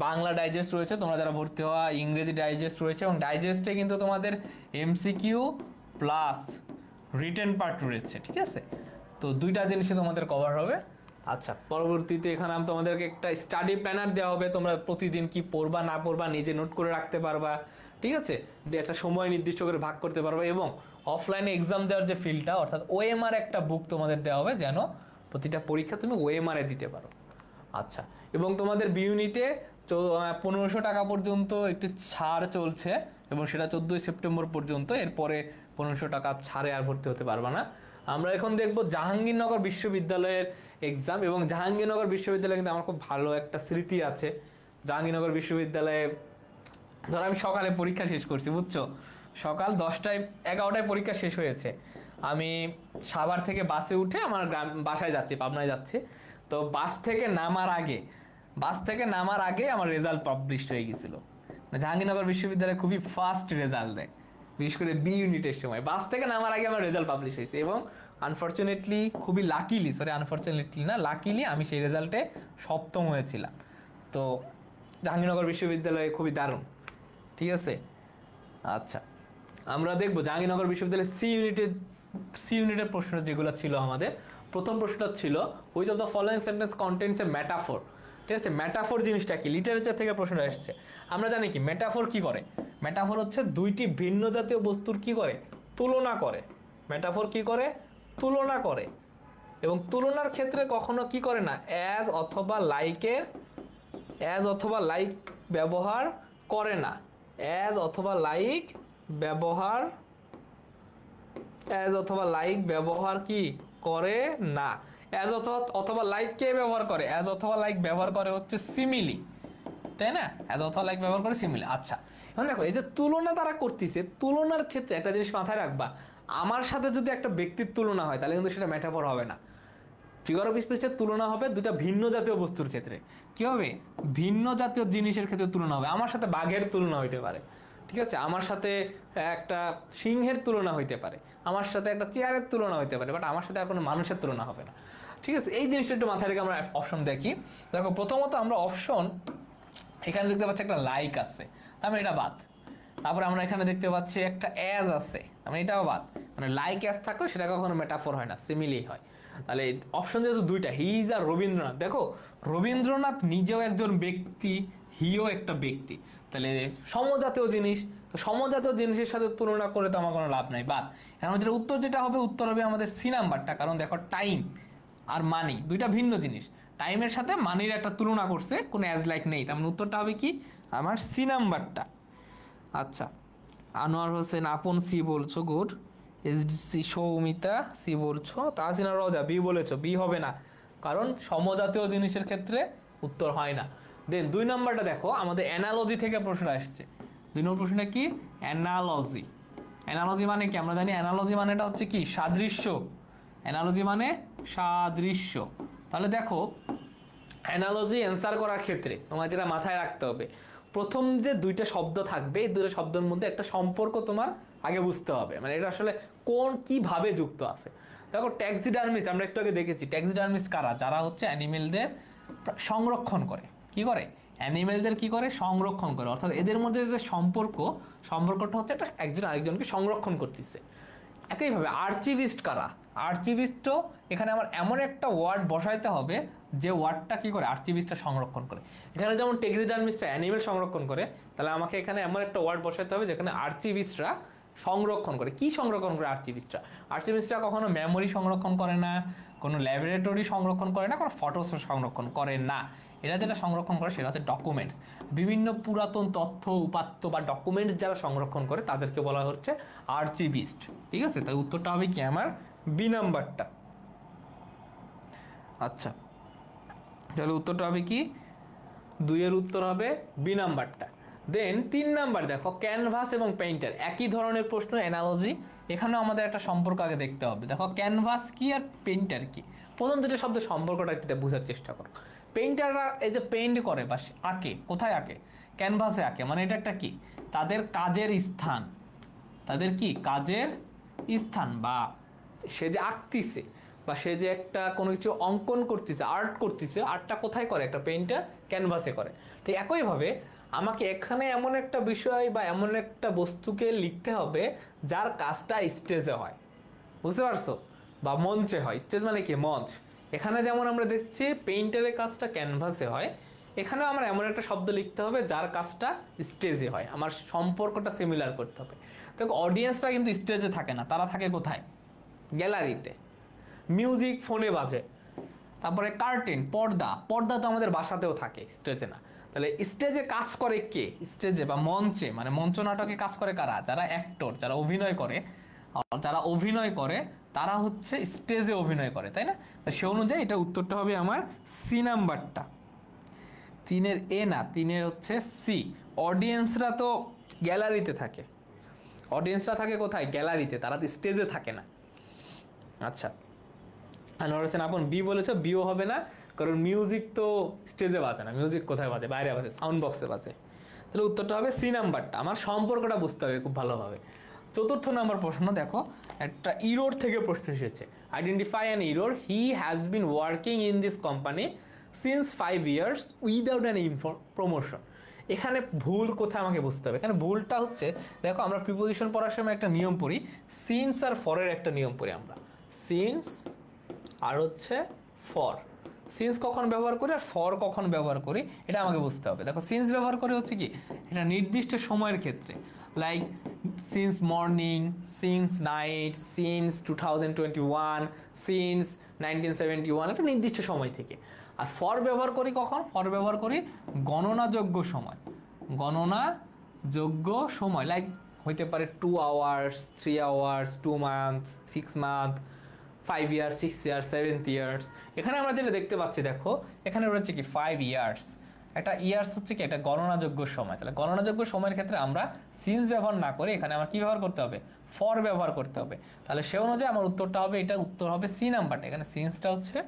বাংলা ডাইজেস্ট রয়েছে, তোমরা যারা ভর্তি হওয়া, ইংরেজি ডাইজেস্ট রয়েছে, এবং ডাইজেস্টে কিন্তু তোমাদের এমসিকিউ প্লাস রিটেন পার্ট রয়েছে, ঠিক আছে। তো দুইটা জিনিসই তোমাদের কভার হবে। আচ্ছা পরবর্তীতে এখানে আমি তোমাদেরকে একটা স্টাডি প্ল্যানার দেওয়া হবে, তোমরা প্রতিদিন কি পড়বা না পড়বা নিজে নোট করে রাখতে পারবা, ঠিক আছে, একটা সময় নির্দিষ্ট করে ভাগ করতে পারবা, এবং অফলাইনে এক্সাম দেওয়ার যে ফিল্ডটা অর্থাৎ ওএমআর একটা বুক তোমাদের দেওয়া হবে, যেন প্রতিটা পরীক্ষা তুমি ওএমআর এ দিতে পারো। আচ্ছা এবং তোমাদের বি ইউনিটে 1500 টাকা পর্যন্ত একটি ছাড় চলছে, এবং সেটা 14ই সেপ্টেম্বর পর্যন্ত, এরপরে 1500 টাকা ছাড়ে আর ভর্তি হতে পারবা না। আমরা এখন দেখব জাহাঙ্গীরনগর বিশ্ববিদ্যালয়ের এক্সাম, এবং জাহাঙ্গীরনগর বিশ্ববিদ্যালয়ে কিন্তু আমার খুব ভালো একটা স্মৃতি আছে। জাহাঙ্গীরনগর বিশ্ববিদ্যালয়ে ধরো আমি সকালে পরীক্ষা শেষ করছি, বুঝছো, সকাল 10টায় 11টায় পরীক্ষা শেষ হয়েছে, আমি সাভার থেকে বাসে উঠে আমার বাসায় যাচ্ছি, পাবনায় যাচ্ছি। তো বাস থেকে নামার আগে আমার রেজাল্ট পাবলিশ হয়ে গেছিল। জাহাঙ্গীরনগর বিশ্ববিদ্যালয়ে খুবই ফাস্ট রেজাল্ট দেয়, বিশেষ করে বি ইউনিটের সময় বাস থেকে নামার আগে আমার রেজাল্ট পাবলিশ হয়েছে, এবং আনফর্চুনেটলি খুবই লাকিলি আমি সেই রেজাল্টে সপ্তম হয়েছিলাম। তো জাহাঙ্গীরনগর বিশ্ববিদ্যালয়ে খুবই দারুণ, ঠিক আছে। আচ্ছা আমরা দেখবো জাহাঙ্গীরনগর বিশ্ববিদ্যালয়ের সি ইউনিটের প্রশ্ন যেগুলো ছিল আমাদের। প্রথম প্রশ্নটা ছিল which of the following sentence contents A metaphor, ঠিক আছে। মেটাফোর জিনিসটা কি, লিটারেচার থেকে প্রশ্নটা এসেছে। আমরা জানি কি মেটাফোর কি করে, মেটাফোর হচ্ছে দুইটি ভিন্ন জাতীয় বস্তুর কি করে তুলনা করে, মেটাফোর কি করে তুলনা করে, এবং তুলনার ক্ষেত্রে কখনো কি করে না অ্যাজ অথবা লাইকের অ্যাজ অথবা লাইক ব্যবহার করে না, অ্যাজ অথবা লাইক ব্যবহার, অ্যাজ অথবা লাইক ব্যবহার কি করে না। অ্যাজ অথবা লাইক কে ব্যবহার করে? অ্যাজ অথবা লাইক ব্যবহার করে হচ্ছে সিমিলি, তাই না? অ্যাজ অথবা লাইক ব্যবহার করে সিমিলি। আচ্ছা, এখন দেখো এই যে তুলনা তারা করতেছে, তুলনার ক্ষেত্রে একটা জিনিস মাথায় রাখবা, আমার সাথে যদি একটা ব্যক্তির তুলনা হয় তাহলে কিন্তু সেটা মেটাফর হবে না। ফিগার অফ স্পিচের তুলনা হবে দুটা ভিন্ন জাতীয় বস্তুর ক্ষেত্রে। কি হবে? ভিন্ন জাতীয় জিনিসের ক্ষেত্রে তুলনা হবে। আমার সাথে বাঘের তুলনা হইতে পারে, ঠিক আছে, আমার সাথে একটা সিংহের তুলনা হইতে পারে, আমার সাথে একটা চেয়ারের তুলনা হইতে পারে, বাট আমার সাথে আর কোনো মানুষের তুলনা হবে না, ঠিক আছে? এই জিনিসটা একটু মাথায় রেখে আমরা অপশন দেখি। দেখো প্রথমত আমরা অপশন এখানে দেখতে পাচ্ছি একটা লাইক আছে, তারপরে এটা বাদ। তারপরে আমরা এখানে দেখতে পাচ্ছি একটা অ্যাজ আছে, মানে এটাও বাদ। মানে লাইক অ্যাজ থাকলে সেটা কখনো মেটাফর হয় না, সিমিলি হয়। তাহলে অপশন যেহেতু দুইটা, হি ইজ আর রবীন্দ্রনাথ, দেখো রবীন্দ্রনাথ নিজেও একজন ব্যক্তি, হিও একটা ব্যক্তি, তাহলে সমজাতীয় জিনিস, তো সমজাতীয় জিনিসের সাথে তুলনা করে তো আমার কোনো লাভ নাই, বাদ। এখন যেটা উত্তর যেটা হবে, উত্তর হবে আমাদের সি নাম্বারটা, কারণ দেখো টাইম আর মানি দুইটা ভিন্ন জিনিস, টাইমের সাথে মানির একটা তুলনা করছে, কোনো অ্যাজ লাইক নেই, তার মানে উত্তরটা হবে কি আমার সি নাম্বারটা। আচ্ছা, আনোয়ার হোসেন আপন সি বলছো, গুড। এসডিসি সৌমিতা সি বলছো, তাহসিনা রোজা বি বলেছো, বি হবে না, কারণ সমজাতীয় জিনিসের ক্ষেত্রে উত্তর হয় না। দেন 2 নাম্বারটা দেখো, আমাদের অ্যানালজি থেকে প্রশ্ন আসছে। 2 নম্বর প্রশ্নটা কি? অ্যানালজি। অ্যানালজি মানে কি? আমরা জানি অ্যানালজি মানেটা হচ্ছে কি? সাদৃশ্য। অ্যানালজি মানে সাদৃশ্য। তাহলে দেখো অ্যানালজি অ্যান্সার করার ক্ষেত্রে তোমার যেটা মাথায় রাখতে হবে, প্রথম যে 2টা শব্দ থাকবে, এই 2টা শব্দের মধ্যে একটা সম্পর্ক তোমার আগে বুঝতে হবে, মানে এটা আসলে কোন কিভাবে যুক্ত আছে। দেখো ট্যাক্সিডার্মিস্ট আমরা একটু আগে দেখেছি, ট্যাক্সিডার্মিস্ট কারা? যারা হচ্ছে অ্যানিমেলদের সংরক্ষণ করে। কি করে? অ্যানিমেলদের কি করে? সংরক্ষণ করে। অর্থাৎ এদের মধ্যে যে সম্পর্কটা হচ্ছে একটা একজন আরেকজনকে সংরক্ষণ করতেছে। একইভাবে আর্চিভিস্ট কারা? আর্চিভিস্টও এখানে আমার এমন একটা ওয়ার্ড বসাইতে হবে যে ওয়ার্ডটা কি করে? আর্চিভিস্টটা সংরক্ষণ করে। এখানে যেমন টেক্সিডার্মিস্টরা অ্যানিমেল সংরক্ষণ করে, তাহলে আমাকে এখানে এমন একটা ওয়ার্ড বসাইতে হবে যেখানে আর্চিভিস্টরা সংরক্ষণ করে। কি সংরক্ষণ করে আর্চিভিস্টরা? আর্চিভিস্টরা কখনো মেমোরি সংরক্ষণ করে না, কোনো ল্যাবরেটরি সংরক্ষণ করে না, কোনো ফটোস সংরক্ষণ করে না। এরা যেটা সংরক্ষণ করে সেটা হচ্ছে ডকুমেন্টস। বিভিন্ন পুরাতন তথ্য উপাত্ত বা ডকুমেন্টস যারা সংরক্ষণ করে তাদেরকে বলা হচ্ছে আর্চিভিস্ট, ঠিক আছে? তাই উত্তরটা হবে কি আমার বি নাম্বারটা। আচ্ছা, তাহলে উত্তরটা হবে কি? 2 এর উত্তর হবে বি নাম্বারটা। দেন 3 নাম্বার দেখো, ক্যানভাস এবং পেইন্টার, একই ধরনের প্রশ্ন, অ্যানালজি। এখানেও আমাদের একটা সম্পর্ক আগে দেখতে হবে। দেখো ক্যানভাস কি আর পেইন্টার কি, প্রথম 2টা শব্দের সম্পর্কটা একটু বোঝার চেষ্টা করো। পেইন্টাররা এই যে পেইন্ট করে বা আঁকে, কোথায় আঁকে? ক্যানভাসে আঁকে, মানে এটা একটা কি? তাদের কাজের স্থান, তাদের কি কাজের স্থান, বা সে যে আঁকতিছে বা সে যে একটা কোনো কিছু অঙ্কন করতেছে, আর্ট করতেছে, আর্টটা কোথায় করে? একটা পেইন্টার ক্যানভাসে করে। তো একইভাবে আমাকে এখানে এমন একটা বিষয় বা এমন একটা বস্তুকে লিখতে হবে যার কাজটা স্টেজে হয়, বুঝতে পারছো? বা মঞ্চে হয়। স্টেজ মানে কি? মঞ্চ। এখানে যেমন আমরা দেখছি পেইন্টারের কাজটা ক্যানভাসে হয়, এখানেও আমার এমন একটা শব্দ লিখতে হবে যার কাজটা স্টেজে হয়। আমার সম্পর্কটা সিমিলার করতে হবে। তো অডিয়েন্সরা কিন্তু স্টেজে থাকে না, তারা থাকে কোথায়? গ্যালারিতে। মিউজিক ফোনে বাজে। তারপরে কার্টেন, পর্দা, পর্দা তো আমাদের বাসাতেও থাকে, স্টেজে না। তাহলে স্টেজে কাজ করে কে? স্টেজে বা মঞ্চে, মানে মঞ্চ নাটকে কাজ করে কারা? যারা অ্যাক্টর, যারা অভিনয় করে, যারা অভিনয় করে তারা হচ্ছে স্টেজে অভিনয় করে, তাই না? তো সে অনুযায়ী এটা উত্তরটা হবে আমার সি নাম্বারটা। 3-এর এ না, 3-এর হচ্ছে সি। অডিয়েন্সরা তো গ্যালারিতে থাকে, অডিয়েন্সরা থাকে কোথায়? গ্যালারিতে, তারা তো স্টেজে থাকে না। আচ্ছা, আনোয়ার হোসেন আপন বি বলেছো, বিও হবে না, কারণ মিউজিক তো স্টেজে বাজে না। মিউজিক কোথায় বাজে? বাইরে বাজে, সাউন্ড বক্সে বাজে। তাহলে উত্তরটা হবে সি নাম্বারটা। আমার সম্পর্কটা বুঝতে হবে খুব ভালোভাবে। 4র্থ নাম্বার প্রশ্ন দেখো, একটা ইরোর থেকে প্রশ্ন এসেছে। Identify an error, he has been working in this company since 5 years without an promotion. এখানে ভুল কোথায় আমাকে বুঝতে হবে। এখানে ভুলটা হচ্ছে, দেখো আমরা প্রিপোজিশন পড়ার সময় একটা নিয়ম পড়ি, সিন্স আর ফরের একটা নিয়ম পড়ি আমরা। সিন্স আর হচ্ছে ফর। সিন্স কখন ব্যবহার করি আর ফর কখন ব্যবহার করি এটা আমাকে বুঝতে হবে। দেখো সিন্স ব্যবহার করে হচ্ছে কি, এটা নির্দিষ্ট সময়ের ক্ষেত্রে, like since morning, since night, since 2021, since 1971, একটা নির্দিষ্ট সময় থেকে। আর ফর ব্যবহার করি কখন? ফর ব্যবহার করি গণনাযোগ্য সময়, গণনাযোগ্য সময়, লাইক হইতে পারে 2 hours, 3 hours, 2 months, 6 month, 5 years, 6 years, 7 years. এখানে আমরা যেটা দেখতে পাচ্ছি, দেখো এখানে রয়েছে কি 5 ইয়ার্স। একটা ইয়ার্স হচ্ছে কি এটা গণনাযোগ্য সময়। তাহলে গণনাযোগ্য সময়ের ক্ষেত্রে আমরা সিন্স ব্যবহার না করে এখানে আমার কি ব্যবহার করতে হবে? ফর ব্যবহার করতে হবে। তাহলে সে অনুযায়ী আমার উত্তরটা হবে, এটা উত্তর হবে সি নাম্বারটা। এখানে সিন্সটা হচ্ছে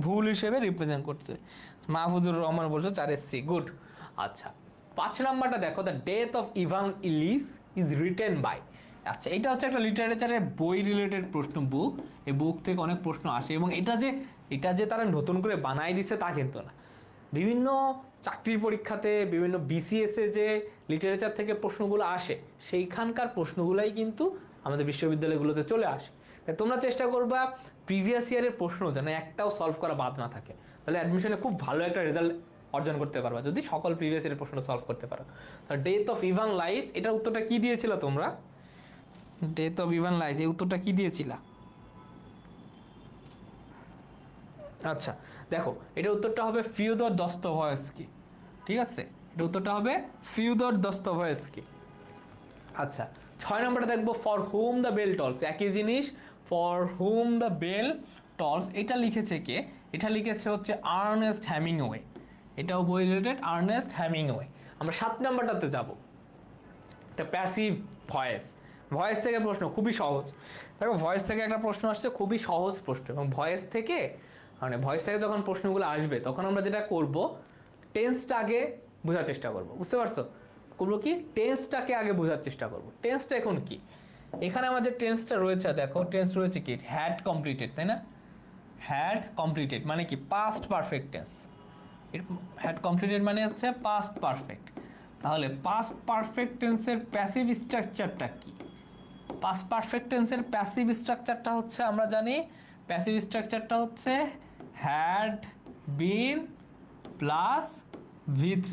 ভুল হিসেবে রিপ্রেজেন্ট করছে। মাহফুজুর রহমান বলছো 4 সি, গুড। আচ্ছা 5 নাম্বারটা দেখো, the death of Ivan Ilyich is written by. আচ্ছা এটা হচ্ছে একটা লিটারেচারের বই রিলেটেড প্রশ্ন, বুক। এই বুক থেকে অনেক প্রশ্ন আসে, এবং এটা যে তারা নতুন করে বানাই দিচ্ছে তা কিন্তু না। বিভিন্ন চাকরির পরীক্ষাতে, বিভিন্ন বিসিএসে যে লিটারেচার থেকে প্রশ্নগুলো আসে, সেইখানকার প্রশ্নগুলাই কিন্তু আমাদের বিশ্ববিদ্যালয়গুলোতে চলে আসে। তাই তোমরা চেষ্টা করবা প্রিভিয়াস ইয়ারের প্রশ্ন যেন একটাও সলভ করা বাদ না থাকে, তাহলে অ্যাডমিশনে খুব ভালো একটা রেজাল্ট অর্জন করতে পারবা যদি সকল প্রিভিয়াস ইয়ারের প্রশ্ন সলভ করতে পারো। তাহলে ডেথ অফ ইভান লাইস, এটার উত্তরটা কি দিয়েছিল তোমরা? ডেথ অফ ইভান লাইস এই উত্তরটা কি দিয়েছিলা? আচ্ছা দেখো এটা উত্তরটা হবে ফিওদর দস্তয়েভস্কি। ঠিক আছে, এটা উত্তরটা হবে ফিওদর দস্তয়েভস্কি। আচ্ছা 6 নম্বরটা দেখবো, ফর হুম দ্য বেল টলস। একই জিনিস, ফর হুম দ্য বেল টলস, এটা লিখেছে কে? এটা লিখেছে হচ্ছে আর্নেস্ট হেমিংওয়ে। এটাও বই রিলেটেড, আর্নেস্ট হেমিংওয়ে। আমরা 7 নম্বরটাতে যাব, এটা প্যাসিভ ভয়েস। ভয়েস থেকে প্রশ্ন খুবই সহজ। দেখো ভয়েস থেকে একটা প্রশ্ন আসছে, খুবই সহজ প্রশ্ন, এবং ভয়েস থেকে যখন প্রশ্নগুলো আসবে তখন আমরা যেটা করব, টেন্সটা আগে বোঝার চেষ্টা করব। বুঝতে পারছো? করবো কি, টেন্সটাকে আগে বোঝার চেষ্টা করব। টেন্সটা এখন কি? এখানে আমাদের টেন্সটা রয়েছে, দেখো টেন্স রয়েছে কি, হ্যাড কমপ্লিটেড, তাই না? হ্যাড কমপ্লিটেড মানে কি, past perfect tense. Had completed মানে হচ্ছে পাস্ট পারফেক্ট। তাহলে পাস্ট পারফেক্ট টেন্সের প্যাসিভ স্ট্রাকচারটা কি? পাস্ট পারফেক্ট টেন্সের প্যাসিভ স্ট্রাকচারটা হচ্ছে, আমরা জানি প্যাসিভ স্ট্রাকচারটা হচ্ছে হ্যাড বিন প্লাস V3,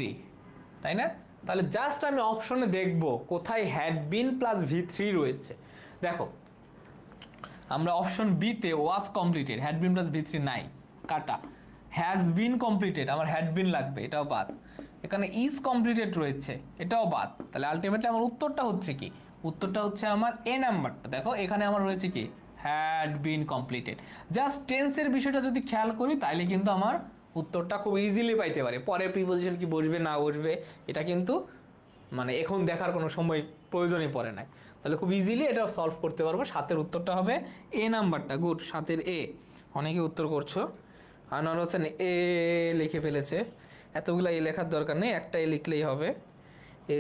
তাই না? তাহলে জাস্ট আমি অপশনে দেখব কোথায় হ্যাড বিন প্লাস V3 রয়েছে। দেখো আমরা অপশন বিতে ওয়াজ completed, had been plus V3 নাই, কাটা। হ্যাজ বিন কমপ্লিটেড, আমার হ্যাড বিন লাগবে, এটাও বাদ। এখানে ইজ কমপ্লিটেড রয়েছে, এটাও বাদ। তাহলে আলটিমেটলি আমার উত্তরটা হচ্ছে কি? উত্তরটা হচ্ছে আমার এ নাম্বারটা। দেখো এখানে আমার রয়েছে কি, হ্যাড বিন কমপ্লিটেড। জাস্ট টেন্সের বিষয়টা যদি খেয়াল করি তাইলে কিন্তু আমার উত্তরটা খুব ইজিলি পাইতে পারে। পরে প্রিপোজিশন কি বসবে না বসবে এটা কিন্তু মানে এখন দেখার কোনো সময় প্রয়োজনই পড়ে নাই। তাহলে খুব ইজিলি এটা সলভ করতে পারবো। 7-এর উত্তরটা হবে এ নাম্বারটা, গুড। 7-এর এ। অনেকে উত্তর করছো। আনোয়ার হোসেন এ লিখে ফেলেছে, এতগুলো এ লেখার দরকার নেই, একটা এ লিখলেই হবে।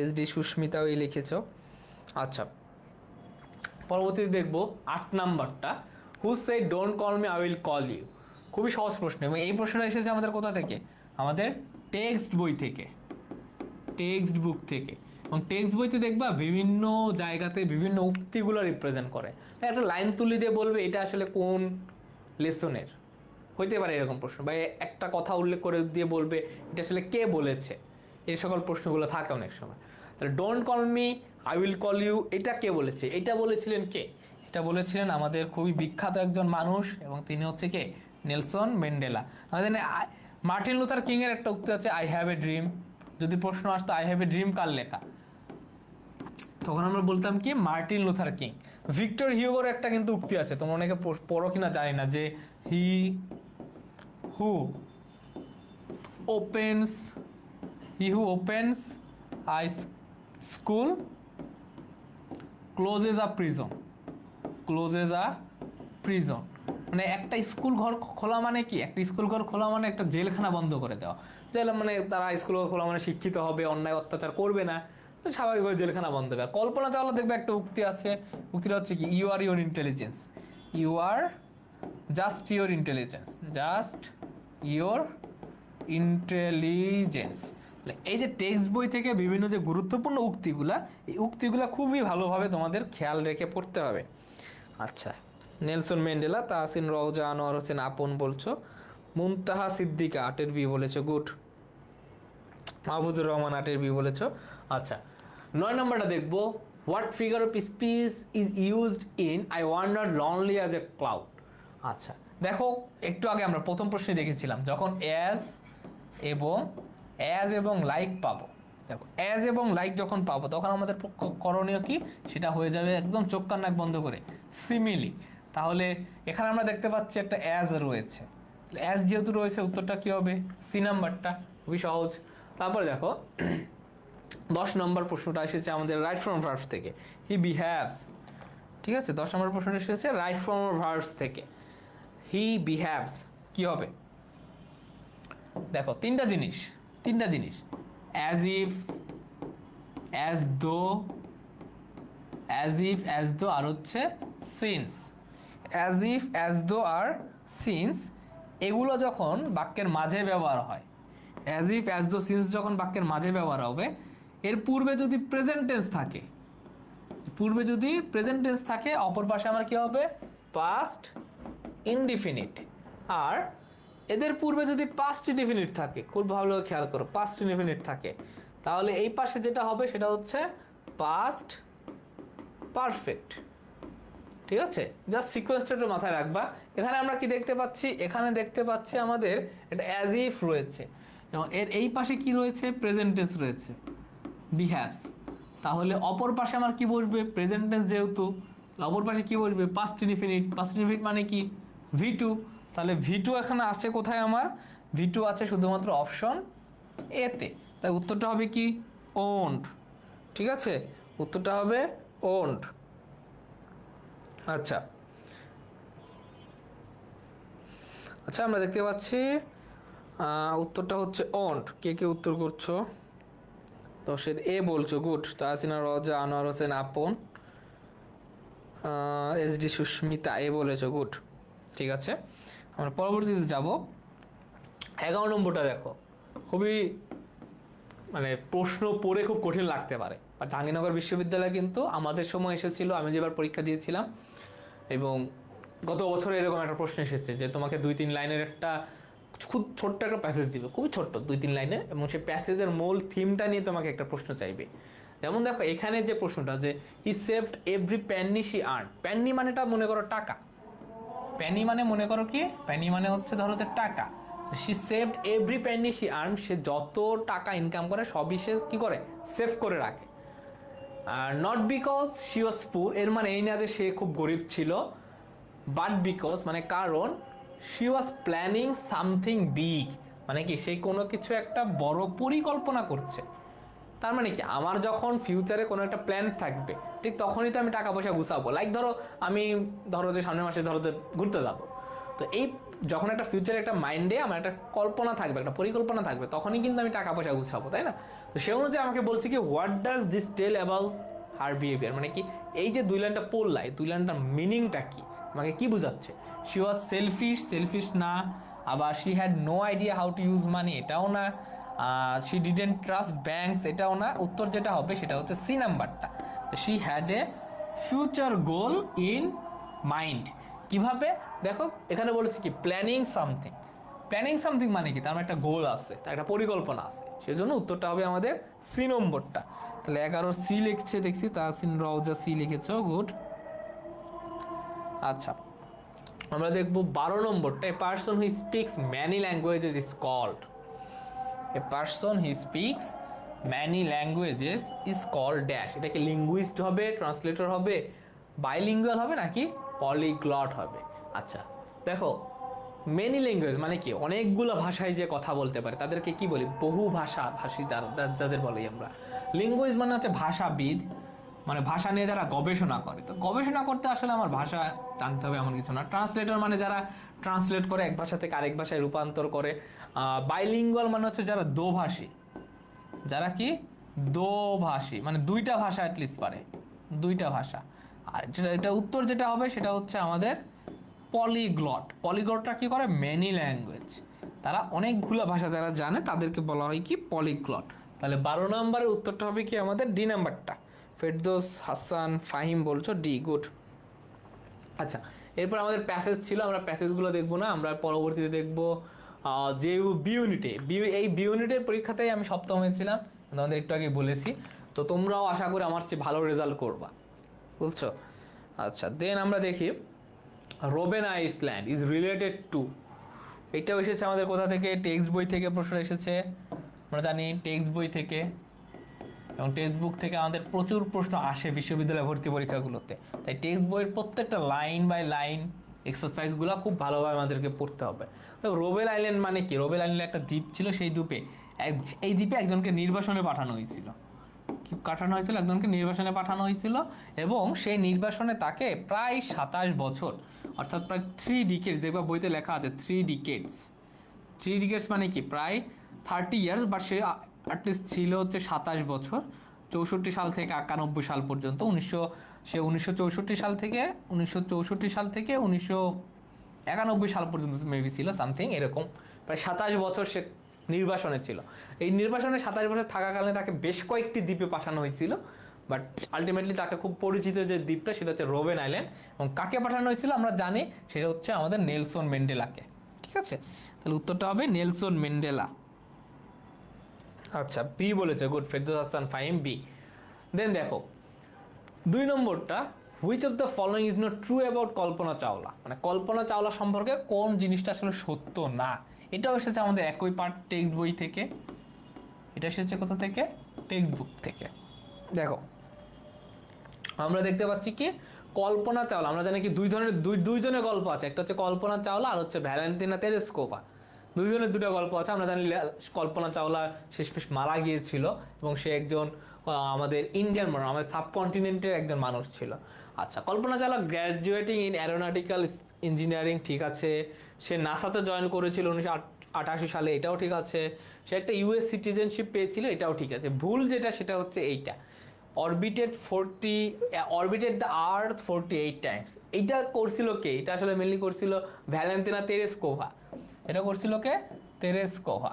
SD সুস্মিতাও এ লিখেছ। আচ্ছা পরবর্তীতে দেখবো 8 নাম্বারটা, who say don't call me I will call you. খুবই সহজ প্রশ্ন, এবং এই প্রশ্নটা এসেছে আমাদের কোথা থেকে? আমাদের টেক্সট বই থেকে, টেক্সট বুক থেকে। এবং টেক্সট বইতে দেখবা বিভিন্ন জায়গাতে বিভিন্ন উক্তিগুলো রিপ্রেজেন্ট করে। একটা লাইন তুলে দিয়ে বলবে এটা আসলে কোন লেসনের, হইতে পারে এরকম প্রশ্ন, বা একটা কথা উল্লেখ করে দিয়ে বলবে এটা আসলে কে বলেছে। এই সকল প্রশ্নগুলো থাকে অনেক সময়। তাহলে don't call me I will call you, এটা কে বলেছে? এটা বলেছিলেন কে? এটা বলেছিলেন আমাদের খুবই বিখ্যাত একজন মানুষ, এবং তিনি হচ্ছে কে, নেলসন ম্যান্ডেলা। আমাদের মার্টিন লুথার কিং এর একটা উক্তি আছে, আই হ্যাভ এ ড্রিম। যদি প্রশ্ন আসতো আই হ্যাভ এ ড্রিম কার লেখা, তখন আমরা বলতাম কি, মার্টিন লুথার কিং। ভিক্টর হিউগোর একটা কিন্তু উক্তি আছে, তোমরা অনেকে পড়ো কিনা জানি না, যে he who opens a school closes a prison, closes a prison. মানে একটা স্কুল ঘর খোলা মানে কি, একটা স্কুল ঘর খোলা মানে একটা জেলখানা বন্ধ করে দেওয়া। জেল মানে তারা স্কুল ঘর খোলা মানে শিক্ষিত হবে, অন্যায় অত্যাচার করবে না, স্বাভাবিকভাবে জেলখানা বন্ধ হবে। কল্পনা চাওলা দেখবে একটা উক্তি আছে, উক্তিটা হচ্ছে কি, you are your intelligence, you are just your intelligence, just your intelligence. এই যে টেক্সট বই থেকে বিভিন্ন যে গুরুত্বপূর্ণ উক্তিগুলা, এই উক্তিগুলা খুবই ভালোভাবে তোমাদের খেয়াল রেখে পড়তে হবে। আচ্ছা নেলসন ম্যান্ডেলা, তাহসিন রওজা, আনোয়ার হোসেন আপন বলছো, মুনতাহা সিদ্দিকা 8-এর বি বলেছো, গুড। মাহফুজুর রহমান 8-এর বি বলেছো। আচ্ছা 9 নম্বরটা দেখবো, what figure of speech is used in I wonder lonely as a cloud. আচ্ছা দেখো একটু আগে আমরা প্রথম প্রশ্নে দেখেছিলাম যখন অ্যাজ এবং লাইক পাবো, দেখো অ্যাজ এবং লাইক যখন পাবো তখন আমাদের করণীয় কি, সেটা হয়ে যাবে একদম চোখ কান নাক বন্ধ করে সিমিলি। তাহলে এখানে আমরা দেখতে পাচ্ছি একটা অ্যাজ রয়েছে, অ্যাজ যেহেতু রয়েছে উত্তরটা কি হবে, সি নাম্বারটা, খুবই সহজ। তারপরে দেখো 10 নম্বর প্রশ্নটা এসেছে আমাদের রাইট ফ্রম ভার্বস থেকে, হি বিহেভস, ঠিক আছে 10 নম্বর প্রশ্নটা এসেছে রাইট ফ্রম ভার্বস থেকে, হি বিহেভস কি হবে, দেখো তিনটা জিনিস অ্যাজ ইফ, অ্যাজ দো আর হচ্ছে since. As if, as though R since এগুলো যখন বাক্যের মাঝে ব্যবহার হয়, as if, as though, since যখন বাক্যের মাঝে ব্যবহার হবে, এর পূর্বে যদি প্রেজেন্ট টেন্স থাকে, অপর পাশে আমার কি হবে, পাস্ট ইনডিফিনিট। আর এদের পূর্বে যদি পাস্ট ইনডিফিনিট থাকে, খুব ভালো খেয়াল করো, পাস্ট ইনডিফিনিট থাকে, তাহলে এই পাশে যেটা হবে সেটা হচ্ছে পাস্ট পারফেক্ট। ঠিক আছে, জাস্ট সিকোয়েন্সটা একটু মাথায় রাখবা। এখানে আমরা কি দেখতে পাচ্ছি, এখানে দেখতে পাচ্ছি আমাদের এটা অ্যাজ ইফ রয়েছে এবং এর এই পাশে কি রয়েছে, প্রেজেন্ট টেন্স রয়েছে, বিহ্যাজ। তাহলে অপর পাশে আমার কি বসবে, প্রেজেন্ট টেন্স যেহেতু, অপর পাশে কি বসবে, পাস্ট ইনডিফিনিট। পাস্ট ইনডিফিনিট মানে কি, V2। তাহলে V2 এখানে আসছে কোথায়, আমার V2 আছে শুধুমাত্র অপশন এতে, তাই উত্তরটা হবে কি, ওন্ড। ঠিক আছে, উত্তরটা হবে ওন্ড। আচ্ছা আমরা দেখতে পাচ্ছি উত্তরটা হচ্ছে ওন্ড। কে উত্তর করছো, 10-এর এ বলছো, গুড। তাহসিনা রজা, আনোয়ার হোসেন আপন, SD সুস্মিতা এ বলেছো, গুড। ঠিক আছে, আমরা পরবর্তীতে যাব। 11 নম্বরটা দেখো, খুবই মানে প্রশ্ন পড়ে খুব কঠিন লাগতে পারে, আর জাহাঙ্গীরনগর বিশ্ববিদ্যালয় কিন্তু আমাদের সময় এসেছিল, আমি যেবার পরীক্ষা দিয়েছিলাম, এবং গত বছর এরকম একটা প্রশ্ন এসেছে যে তোমাকে 2-3 লাইনের একটা খুব ছোট্ট একটা প্যাসেজ দিবে, খুবই ছোট্ট 2-3 লাইনের, এবং সেই প্যাসেজের মূল থিমটা নিয়ে তোমাকে একটা প্রশ্ন চাইবে। যেমন দেখো এখানে যে প্রশ্নটা, যে হি saved every penny she earn, Penney মানেটা মনে করো টাকা, পেনি মানে মনে করো কি, পেনি মানে হচ্ছে ধরো যে টাকা, she saved every penny she earn, সে যত টাকা ইনকাম করে সবই সে কি করে, সেভ করে রাখে। Are not because she was পুর, এর মানে এই না যে সে খুব গরিব ছিল, বাট বিকজ মানে কারণ, she was planning something big, মানে কি সে কোনো কিছু একটা বড় পরিকল্পনা করছে। তার মানে কি, আমার যখন ফিউচারে কোনো একটা প্ল্যান থাকবে, ঠিক তখনই তো আমি টাকা পয়সা গুছাবো। লাইক ধরো যে সামনের মাসে ধরো যে ঘুরতে যাবো, তো এই যখন একটা ফিউচারে একটা মাইন্ডে আমার একটা কল্পনা থাকবে, একটা পরিকল্পনা থাকবে, তখনই কিন্তু আমি টাকা পয়সা গুছাবো, তাই না? তো সে অনুযায়ী আমাকে বলছি কি, what does this tell about her behaviour, মানে কি এই যে 2 লাইনটা পড়লা, এই 2 লাইনটার মিনিংটা কি, আমাকে কি বোঝাচ্ছে? শি ওয়াজ সেলফিশ না, আবার she had no idea how to use money, এটাও না, শি ডিডেন্ট ট্রাস্ট ব্যাংকস, এটাও না। উত্তর যেটা হবে সেটা হচ্ছে সি নাম্বারটা, she had a future goal in mind. কিভাবে, দেখো এখানে বলেছি কি, প্ল্যানিং সামথিং মানে কি, তার একটা গোল আছে, তার একটা পরিকল্পনা আছে, সেজন্য উত্তরটা হবে আমাদের সি নম্বরটা। তাহলে 11 সি লিখছে, দেখছি তাহসিন রওজা সি লিখেছো, গুড। আচ্ছা আমরা দেখবো 12 নম্বরটা, a person who speaks many languages is called, a person who speaks many languages is called dash. এটাকে লিঙ্গুইস্ট হবে, ট্রান্সলেটর হবে, বাইলিঙ্গুয়াল হবে নাকি পলিগ্লট হবে? আচ্ছা দেখো, মেনি ল্যাঙ্গুয়েজ মানে কি, অনেকগুলো ভাষায় যে কথা বলতে পারে তাদেরকে কি বলি, বহু ভাষী যাদের বলি আমরা। লিঙ্গুইস্ট মানে হচ্ছে ভাষাবিদ, মানে ভাষা নিয়ে যারা গবেষণা করে। তো গবেষণা করতে আসলে আমার ভাষা জানতে হবে এমন কিছু না। ট্রান্সলেটর মানে যারা ট্রান্সলেট করে এক ভাষা থেকে আরেক ভাষায় রূপান্তর করে। বাইলিঙ্গুয়াল মানে হচ্ছে যারা দোভাষী, যারা কি দোভাষী, মানে 2টা ভাষা অ্যাটলিস্ট পারে, 2টা ভাষা। আর এটা উত্তর যেটা হবে সেটা হচ্ছে আমাদের পলিগ্লটটা কি করে, মেনি ল্যাঙ্গুয়েজ, তারা অনেকগুলো ভাষা যারা জানে তাদেরকে বলা হয় কি, পলিগ্লট। তাহলে 12 নম্বরের উত্তরটা হবে কি আমাদের ডি নাম্বারটা। ফেরদৌস হাসান ফাহিম বলছো ডি, গুড। আচ্ছা এরপর আমাদের প্যাসেজ ছিল, আমরা প্যাসেজগুলো দেখবো না, আমরা পরবর্তীতে দেখবো যে বি ইউনিটে, এই বি ইউনিটের পরীক্ষাতেই আমি সপ্তম হয়েছিলাম, তোমাদের একটু আগে বলেছি। তো তোমরাও আশা করি আমার চেয়ে ভালো রেজাল্ট করবা, বুঝছো? আচ্ছা দেন আমরা দেখি Robben island is related to, এটাও এসেছে আমাদের কোথা থেকে, টেক্সট বই থেকে প্রশ্ন এসেছে, আমরা জানি টেক্সট বই থেকে এবং টেক্সট বুক থেকে আমাদের প্রচুর প্রশ্ন আসে বিশ্ববিদ্যালয় ভর্তি পরীক্ষাগুলোতে। তাই টেক্সট বইয়ের প্রত্যেকটা লাইন বাই লাইন এক্সারসাইজগুলো খুব ভালোভাবে আমাদেরকে পড়তে হবে। তো রোবেল আইল্যান্ড মানে কি? রোবেল আইল্যান্ড একটা দ্বীপ ছিল, সেই দ্বীপে এই দ্বীপে একজনকে নির্বাসনে পাঠানো হয়েছিল। কি পাঠানো হয়েছিল? একজনকে নির্বাসনে পাঠানো হয়েছিল এবং সেই নির্বাসনে তাকে প্রায় 27 বছর, অর্থাৎ প্রায় 3 ডিকেডস, দেখবা বইতে লেখা আছে 3 ডিকেডস। 3 ডিকেডস মানে কি? প্রায় 30 ইয়ার্স, বাট সে অ্যাটলিস্ট ছিল হচ্ছে 27 বছর, 64 সাল থেকে 91 সাল পর্যন্ত। 1964 সাল থেকে 1991 সাল পর্যন্ত মেবি ছিল, সামথিং এরকম। প্রায় 27 বছর সে নির্বাসনে ছিল। এই নির্বাসনে 27 বছর থাকাকালীন তাকে বেশ কয়েকটি দ্বীপে পাঠানো হয়েছিল, বাট আলটিমেটলি তাকে খুব পরিচিত যে দ্বীপটা সেটা হচ্ছে রোবেন আইল্যান্ড। এবং কাকে পাঠানো হয়েছিল আমরা জানি, সেটা হচ্ছে আমাদের নেলসন ম্যান্ডেলাকে। ঠিক আছে, তাহলে উত্তরটা হবে নেলসন ম্যান্ডেলা। আচ্ছা, বি বলেছে, good, Ferdous Hasan Fahim B. Then দেখো 2 নম্বরটা, which of the following is not true about Kalpana Chawla, মানে কল্পনা চাওলা সম্পর্কে কোন জিনিসটা আসলে সত্য না। এটাও এসেছে আমাদের একই পার্ট টেক্সট বই থেকে, এটা এসেছে কোথা থেকে? টেক্সট বুক থেকে। দেখো আমরা দেখতে পাচ্ছি কি কল্পনা চাওলা, আমরা জানি কি দুইজনের গল্প আছে, একটা হচ্ছে কল্পনা চাওলা আর হচ্ছে ভ্যালেন্টিনা তেরেস্কোভা। দুইজনের দুটো গল্প আছে। আমরা জানি কল্পনা চাওলা শেষমেশ মারা গিয়েছিল এবং সে একজন আমাদের ইন্ডিয়ান মানুষ, আমাদের সাবকন্টিনেন্টের একজন মানুষ ছিল। আচ্ছা, Kalpana Chawla গ্র্যাজুয়েটিং in aeronautical engineering, ঠিক আছে। সে নাসাতে জয়েন করেছিল 1988 সালে, এটাও ঠিক আছে। সে একটা ইউএস সিটিজেনশিপ পেয়েছিল, এটাও ঠিক আছে। ভুল যেটা সেটা হচ্ছে এইটা, অরবিটেড দ্য আর্থ 48 টাইমস। এইটা করছিল কে? এটা আসলে মেনলি করছিল ভ্যালেন্টিনা তেরেস্কোভা। এটা করছিল কে? তেরেস্কোভা,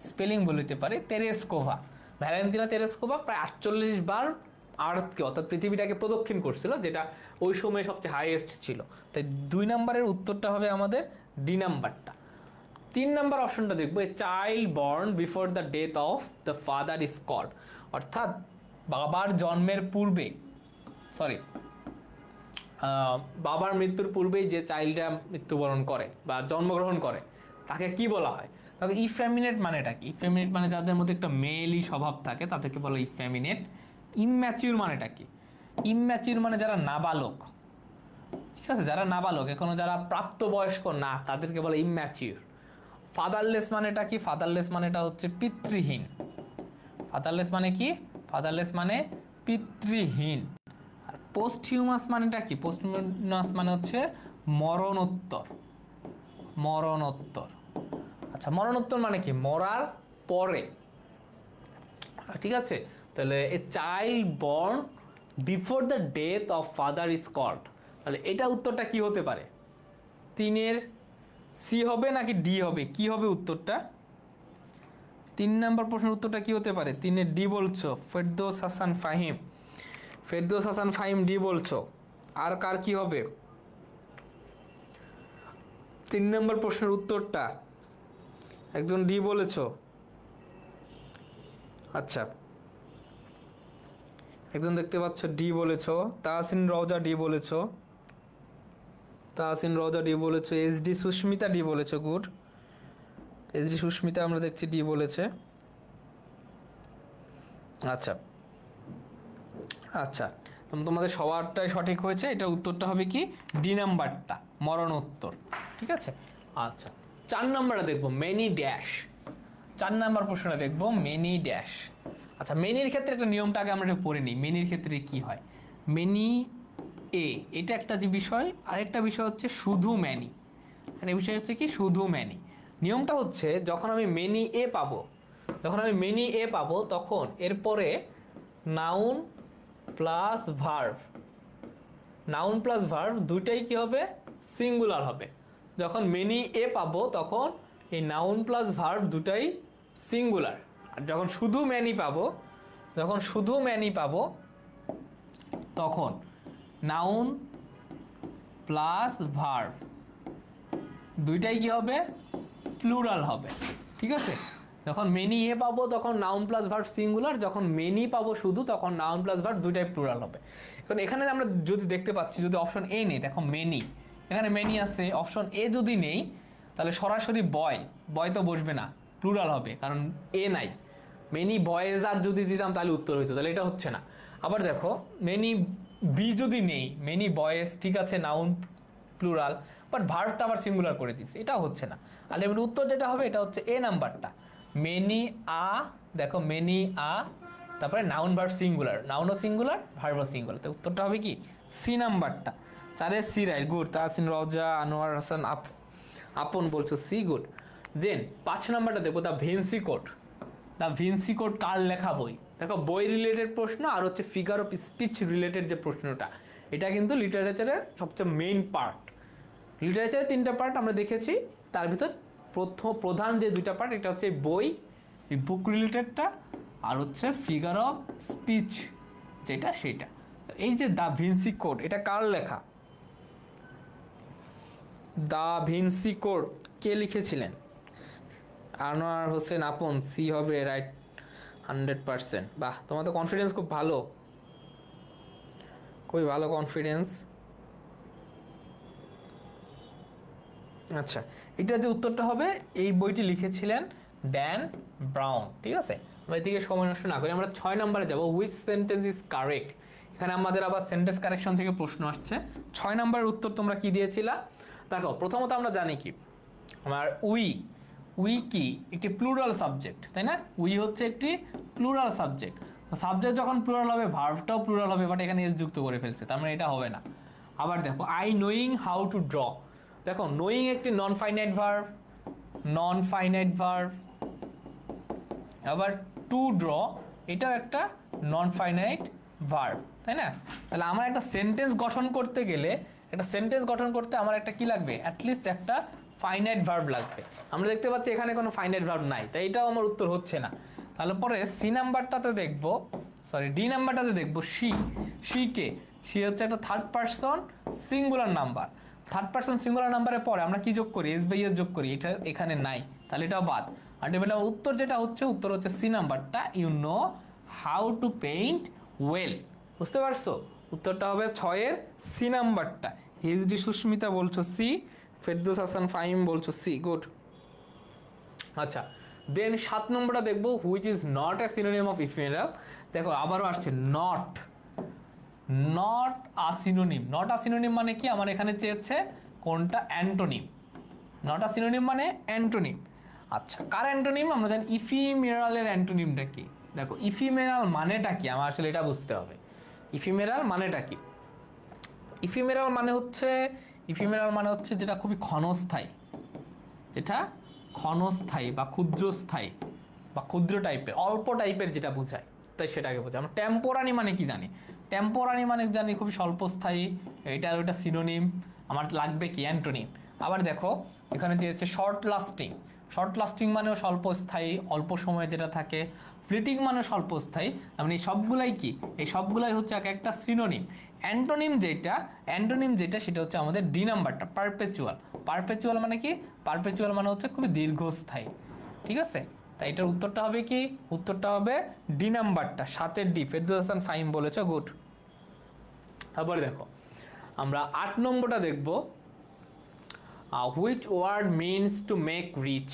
স্পেলিং বলতে পারি, তেরেস্কোভা। ভ্যালেন্টিনা তেরেস্কোভা প্রায় 48 বার আর্থকে অর্থাৎ পৃথিবীটাকে প্রদক্ষিণ করছিল, যেটা ওই সময় সবচেয়ে হাইয়েস্ট ছিল। তাই 2 নম্বরের উত্তরটা হবে আমাদের ডি নাম্বারটা। 3 নম্বর অপশনটা দেখবো, a child born before the death of the father is called, অর্থাৎ বাবার জন্মের পূর্বে, বাবার মৃত্যুর পূর্বেই যে চাইল্ডটা মৃত্যুবরণ করে বা জন্মগ্রহণ করে তাকে কি বলা হয়? তাকে ইফেমিনেট মানেটা কি? ইফেমিনেট মানে যাদের মধ্যে একটা মেলি স্বভাব থাকে তাদেরকে বলা ইফেমিনেট। ইম্যাচিউর মানেটা কি? ইম্যাচিউর মানে যারা নাবালক, ঠিক আছে, যারা নাবালক, এখনো যারা প্রাপ্তবয়স্ক না, তাদেরকে বলে ইম্যাচিউর। ফাদারলেস মানেটা কি? ফাদারলেস মানেটা হচ্ছে পিতৃহীন। ফাদারলেস মানে কি? ফাদারলেস মানে পিতৃহীন। আর পোস্টহিউমাস মানেটা কি? পোস্টহিউমাস মানে হচ্ছে মরণোত্তর। মরণোত্তর, আচ্ছা, মরণোত্তর মানে কি? মরার পরে, ঠিক আছে। তাহলে a child born before the death of father is called, তাহলে এটা উত্তরটা কি হতে পারে? 3-এর সি হবে নাকি ডি হবে? কি হবে উত্তরটা? 3 নম্বর প্রশ্নের উত্তরটা কি হতে পারে? 3-এর ডি বলছো, ফেরদৌস হাসান ফাহিম। ফেরদৌস হাসান ফাহিম ডি বলছো। আর কার কি হবে? 3 নম্বর প্রশ্নের উত্তরটা একজন ডি বলেছো। আচ্ছা, একজন দেখতে পাচ্ছ ডি বলেছো, তাহসিন রওজা ডি বলেছো, তাহসিন রওজা ডি বলেছো। এসডি সুস্মিতা ডি বলেছো, গুড। এসডি সুস্মিতা আমরা দেখছি ডি বলেছে। আচ্ছা আচ্ছা, তোমাদের সবারটাই সঠিক হয়েছে। এটা উত্তরটা হবে কি? ডি নাম্বারটা, মরণোত্তর। ঠিক আছে। আচ্ছা, 4 নাম্বারটা দেখবো, মেনি ড্যাশ। 4 নাম্বার প্রশ্নটা দেখবো, মেনি ড্যাশ। আচ্ছা, মেনির ক্ষেত্রে একটা নিয়মটা আগে আমরা একটু পড়ে নিই। মেনির ক্ষেত্রে কি হয়? মেনি এ, এটা একটা যে বিষয়, আরেকটা বিষয় হচ্ছে শুধু ম্যানি। মানে বিষয় হচ্ছে কি? শুধু ম্যানি। নিয়মটা হচ্ছে যখন আমি মেনি এ পাবো, তখন এরপরে নাউন প্লাস ভার্ব দুইটাই কি হবে? সিঙ্গুলার হবে। যখন মেনি এ পাবো তখন এই নাউন প্লাস ভার্ব দুটাই সিঙ্গুলার। আর যখন শুধু ম্যানি পাবো তখন নাউন প্লাস ভার্ব দুইটাই কি হবে? প্লুরাল হবে। ঠিক আছে, যখন মেনি এ পাবো তখন নাউন প্লাস ভার্ব সিঙ্গুলার, যখন মেনি পাবো শুধু তখন নাউন প্লাস ভার্ব দুইটাই প্লুরাল হবে। এখন এখানে আমরা যদি দেখতে পাচ্ছি যদি অপশন এ নেই, দেখো মেনি, এখানে মেনি আছে, অপশন এ যদি নেই তাহলে সরাসরি বয় তো বসবে না, প্লুরাল হবে কারণ এ নাই। মেনি বয়েজ আর যদি দিতাম তাহলে উত্তর হইতো, তাহলে এটা হচ্ছে না। আবার দেখো মেনি বি যদি নেই, মেনি বয়েজ ঠিক আছে নাউন প্লুরাল, বাট ভার্বটা আবার সিঙ্গুলার করে দিচ্ছে, এটা হচ্ছে না। আলটিমেট উত্তর যেটা হবে এটা হচ্ছে এ নাম্বারটা, মেনি আ। দেখো মেনি আ, তারপরে নাউন ভার্ব সিঙ্গুলার, নাউনও সিঙ্গুলার ভার্বও সিঙ্গুলার, তো উত্তরটা হবে কি সি নাম্বারটা। 4 সি রাইট, গুড। তাহসিন রওজা আনোয়ার হাসান আপন বলছো সি, গুড। দেন 5 নাম্বারটা দেখো Da Vinci Code. Da Vinci Code কার লেখা বই? দেখো বই রিলেটেড প্রশ্ন আর হচ্ছে ফিগার অফ স্পিচ রিলেটেড যে প্রশ্নটা, এটা কিন্তু লিটারেচারের সবচেয়ে মেইন পার্ট। লিটারেচারের 3টা পার্ট আমরা দেখেছি, তার ভিতর প্রধান যে 2টা পার্ট, এটা হচ্ছে বই এই বুক রিলেটেডটা, আর হচ্ছে ফিগার অফ স্পিচ যেটা সেটা। এই যে দ্য ভিনসি কোড এটা কার লেখা? দ্য ভিনসি কোড কে লিখেছিলেন? আনোয়ার হোসেন আপন, সি হবে রাইট 100%। বাহ, তোমার তো কনফিডেন্স খুব ভালো, খুবই ভালো কনফিডেন্স। আচ্ছা, এটা যে উত্তরটা হবে, এই বইটি লিখেছিলেন ড্যান ব্রাউন, ঠিক আছে। আমরা এদিকে সময় নষ্ট না করি আমরা 6 নম্বরে যাব, হুইচ সেন্টেন্স ইজ কারেক্ট। এখানে আমাদের আবার সেন্টেন্স কারেকশন থেকে প্রশ্ন আসছে। 6 নম্বরের উত্তর তোমরা কি দিয়েছিলা? দেখো প্রথমত আমরা জানি কি আমার উই কি একটি প্লুরাল সাবজেক্ট, তাই না? উই হচ্ছে একটি প্লুরাল সাবজেক্ট, সাবজেক্ট যখন প্লুরাল হবে ভার্বটাও প্লুরাল হবে, বাট এখানে এস যুক্ত করে ফেলছে, তার মানে এটা হবে না। আবার দেখো I knowing how to draw, দেখো নোয়িং একটি নন ফাইনাইট ভার্ব, আবার টু ড্র এটাও একটা নন ফাইনাইট ভার্ব, তাই না? তাহলে আমার একটা সেন্টেন্স গঠন করতে গেলে, আমার একটা কি লাগবে? অ্যাটলিস্ট একটা ফাইনাইট ভার্ব লাগবে। আমরা দেখতে পাচ্ছি এখানে কোনো ফাইনাইট ভার্ব নাই, তাই এটাও আমার উত্তর হচ্ছে না। তাহলে পরে সি নাম্বারটাতে দেখবো, ডি নাম্বারটাতে দেখবো সি কে, সি হচ্ছে একটা third person singular number. Third person singular নাম্বারের পরে আমরা কি যোগ করি? এস বাই এস যোগ করি, এটা এখানে নাই, তাহলে এটাও বাদ। আলটিমেটলি উত্তর যেটা হচ্ছে, উত্তর হচ্ছে সি নাম্বারটা, you know how to paint well. বুঝতে পারছো? উত্তরটা হবে 6-এর সি নাম্বারটা। এইচডি সুস্মিতা বলছো সি, ফেরদৌস হাসান ফাহিম বলছো সি, গুড। আচ্ছা, দেন 7 নম্বরটা দেখবো, which is not a synonym of ephemeral. দেখো আবারও আসছে not a synonym. Not a synonym মানে কি? আমার এখানে চেয়েছে কোনটা? অ্যান্টোনিম। নট আ সিনোনিম মানে অ্যান্টোনিম। আচ্ছা, কার অ্যান্টোনিম? আমরা জানি ইফিমেরালের অ্যান্টোনিমটা কি। দেখো ইফিমেরাল মানেটা কি, আমার আসলে এটা বুঝতে হবে। ইফিমেরাল মানেটা কি? ইফিমেরাল মানে হচ্ছে যেটা খুবই ক্ষণস্থায়ী, বা ক্ষুদ্রস্থায়ী বা ক্ষুদ্র টাইপের, অল্প টাইপের যেটা বোঝায়, তাই সেটাকে বোঝায়। আমরা টেম্পোরারি মানে কি জানি? টেম্পোরারি মানে জানি খুবই স্বল্পস্থায়ী, এটা আর ওইটা সিনোনিম, আমার লাগবে কি? অ্যান্টোনিম। আবার দেখো এখানে যে হচ্ছে শর্ট লাস্টিং মানেও স্বল্পস্থায়ী, অল্প সময়ে যেটা থাকে। ফ্লিটিং মানেও স্বল্পস্থায়ী। মানে এই সবগুলাই কি? এই সবগুলাই হচ্ছে এক একটা সিনোনিম। অ্যান্টোনিম যেটা সেটা হচ্ছে আমাদের ডি নাম্বারটা, পারপেচুয়াল মানে কি? পারপেচুয়াল মানে হচ্ছে খুবই দীর্ঘস্থায়ী, ঠিক আছে। তাই এটার উত্তরটা হবে কি? উত্তরটা হবে ডি নাম্বারটা, 7-এর ডি। ফেরদৌস হাসান ফাহিম বলেছো, গুড। তারপরে দেখো আমরা 8 নম্বরটা দেখবো, which word means to make rich.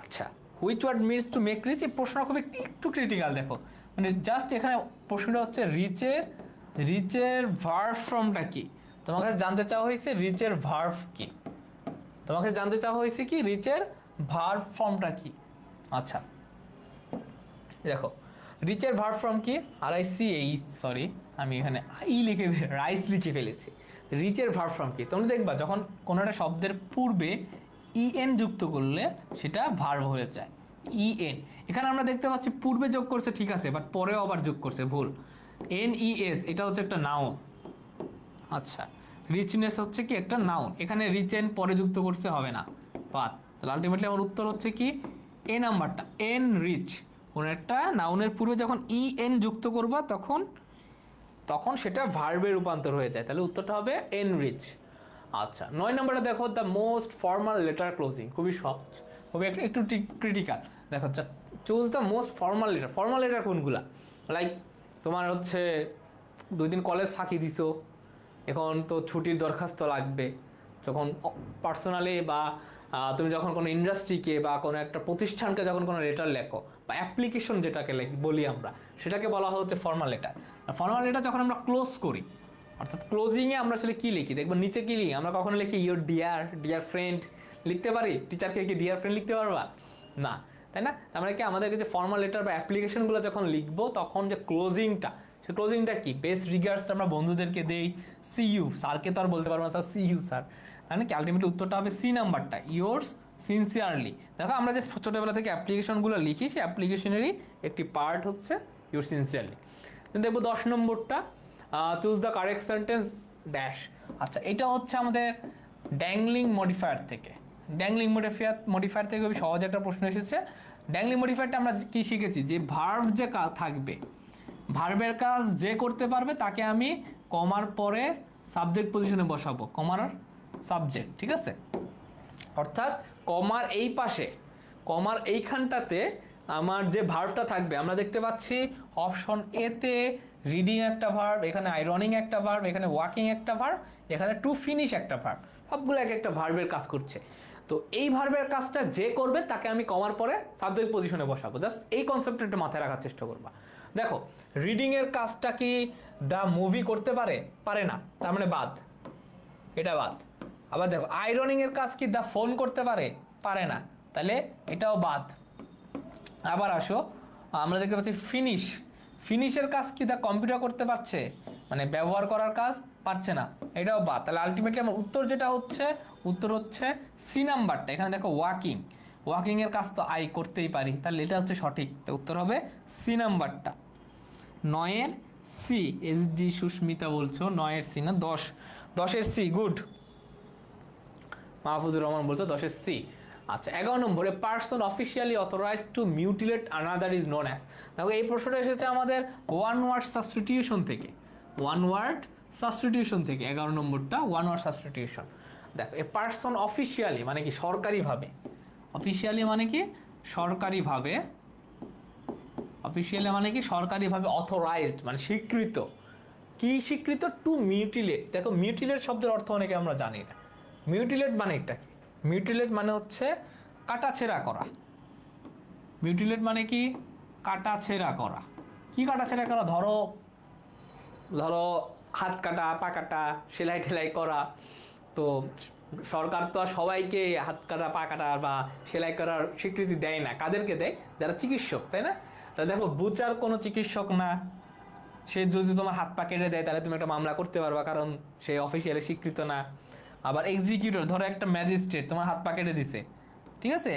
আচ্ছা, which word means to make rich, এই প্রশ্ন খুব একটু ক্রিটিক্যাল। দেখো মানে জাস্ট এখানে প্রশ্নটা হচ্ছে রিচের ভার্ব ফর্মটা কি। তোমার কাছে জানতে চাওয়া হয়েছে রিচের ভার্ব কি, রিচের ভার্ব ফর্মটা কি। আচ্ছা দেখো রিচের ভার্ব ফর্ম কি? আমি এখানে রাইস লিখে ফেলেছি। রিচের ভার্ব ফর্ম কি? তোমরা দেখবা যখন কোনো একটা শব্দের পূর্বে ইএন যুক্ত করলে সেটা ভার্ব হয়ে যায়, ইএন। এখানে আমরা দেখতে পাচ্ছি পূর্বে যোগ করছে, ঠিক আছে, বাট পরেও আবার যোগ করছে, ভুল। NES এটা হচ্ছে একটা নাউন। আচ্ছা, রিচনেস হচ্ছে কি? একটা নাউন। এখানে রিচ এন পরে যুক্ত করছে, হবে না, বাদ। তাহলে আলটিমেটলি আমার উত্তর হচ্ছে কি? এ নাম্বারটা, এন রিচ। কোনো একটা নাউনের পূর্বে যখন ইএন যুক্ত করবা তখন সেটা ভার্বে রূপান্তর হয়ে যায়, তাহলে উত্তরটা হবে এন রিচ। আচ্ছা, 9 নম্বরটা দেখো, the most formal letter closing. খুবই সহজ, হবে একটু ক্রিটিক্যাল। দেখো choose the most formal letter. Formal letter কোনগুলা? লাইক তোমার হচ্ছে 2 দিন কলেজ ফাঁকি দিছো, এখন তো ছুটির দরখাস্ত লাগবে, যখন পার্সোনালি বা তুমি যখন কোনো ইন্ডাস্ট্রিকে বা কোনো একটা প্রতিষ্ঠানকে যখন কোনো লেটার লেখো বা অ্যাপ্লিকেশন যেটাকে বলি আমরা, সেটাকে বলা হচ্ছে ফর্মাল লেটার। আর ফর্মাল লেটার যখন আমরা ক্লোজ করি, অর্থাৎ ক্লোজিংয়ে আমরা আসলে কী লিখি দেখবো, নিচে কী লিখি আমরা? কখনো লিখি ইউর ডিয়ার ফ্রেন্ড লিখতে পারি? টিচারকে কি ডিয়ার ফ্রেন্ড লিখতে পারবা? না, তাই না? আমরা কি আমাদেরকে যে ফর্মাল লেটার বা অ্যাপ্লিকেশনগুলো যখন লিখবো তখন যে ক্লোজিংটা, সে ক্লোজিংটা কি? বেস্ট রিগার্ডস আমরা বন্ধুদেরকে দেই, সি ইউ, স্যারকে তো আর বলতে পারবো না স্যার সি ইউ স্যার, তাই না? কি আলটিমেটলি উত্তরটা হবে সি নাম্বারটা, ইয়োর্স সিনসিয়ারলি। দেখো আমরা যে ছোটোবেলা থেকে অ্যাপ্লিকেশনগুলো লিখি, সেই অ্যাপ্লিকেশনেরই একটি পার্ট হচ্ছে ইয়োর সিনসিয়ারলি। দেখবো 10 নম্বরটা, choose the correct sentence dash. আচ্ছা, এটা হচ্ছে আমাদের ড্যাংলিং মডিফায়ার থেকে। ড্যাংলিং মডিফায়ার থেকে খুবই সহজ একটা প্রশ্ন এসেছে। ড্যাংলিং মডিফায়ারটা আমরা কি শিখেছি? যে ভার্ব যে থাকবে, ভার্বের কাজ যে করতে পারবে তাকে আমি কমার পরে সাবজেক্ট পজিশনে বসাবো, কমার সাবজেক্ট, ঠিক আছে? অর্থাৎ কমার এই পাশে, কমার এইখানটাতে আমার যে ভার্বটা থাকবে, আমরা দেখতে পাচ্ছি অপশন এতে রিডিং একটা ভার্ব, এখানে আইরনিং একটা ভার্ব, এখানে ওয়াকিং একটা ভার্ব, এখানে টু ফিনিশ একটা ভার্ব, সবগুলো এক একটা ভার্বের কাজ করছে। তো এই ভার্বের কাজটা যে করবে তাকে আমি কমার পরে সাবজেক্ট পজিশনে বসাবো। জাস্ট এই কনসেপ্টটা একটু মাথায় রাখার চেষ্টা করবা। দেখো, রিডিংয়ের কাজটা কি দ্য মুভি করতে পারে? পারে না, তার মানে বাদ, এটা বাদ। আবার দেখো, আইরনিংয়ের কাজ কি দ্য ফোন করতে পারে? পারে না, তাহলে এটাও বাদ। আবার আসো, আমরা দেখতে পাচ্ছি ফিনিশের কাজ কি দ্য কম্পিউটার করতে পারছে? মানে ব্যবহার করার কাজ পারছে না, এটাও বাদ। তাহলে আলটিমেটলি আমার উত্তর যেটা হচ্ছে, উত্তর হচ্ছে সি নাম্বারটা। এখানে দেখো ওয়াকিংয়ের কাজ তো আই করতেই পারি, তাহলে এটা হচ্ছে সঠিক। তো উত্তর হবে সি নাম্বারটা। 9-এর সি, এস ডি সুস্মিতা বলছো 9-এর সি না, 10-এর সি, গুড। মাহফুজুর রহমান বলছো 10-এর সি। আচ্ছা, 11 নম্বরে person officially authorize to mutilate another is known as. দেখো এই প্রশ্নটা এসেছে আমাদের ওয়ান ওয়ার্ড সাবস্টিটিউশন থেকে, 11 নম্বরটা ওয়ান ওয়ার্ড সাবস্টিটিউশন। দেখো, এ পার্সন অফিসিয়ালি মানে কি? সরকারিভাবে। অফিসিয়ালি মানে কি? সরকারিভাবে। অফিসিয়ালি মানে কি? সরকারিভাবে। অথরাইজড মানে স্বীকৃত। কি স্বীকৃত? টু মিউটিলেট। দেখো, মিউটিলেট শব্দের অর্থ অনেকে আমরা জানি না। মিউটিলেট মানে এটা কি? মিউটিলেট মানে হচ্ছে কাটাছেঁড়া করা। মিউটিলেট মানে কি? কাটাছেঁড়া করা। কি কাটাছেঁড়া করা? ধরো হাত কাটা, পা কাটা, সেলাই ঠেলাই করা। তো সরকার তো আর সবাইকে হাত কাটা, পা কাটা বা সেলাই করার স্বীকৃতি দেয় না। কাদেরকে দেয়? যারা চিকিৎসক, তাই না? তা দেখো, বুচার কোনো চিকিৎসক না, সে যদি তোমার হাত পা কেটে দেয় তাহলে তুমি একটা মামলা করতে পারবা, কারণ সে অফিসিয়ালি স্বীকৃত না। আবার এক্সিকিউটর, ধরো একটা ম্যাজিস্ট্রেট তোমার হাত পা কেটে দিছে, ঠিক আছে?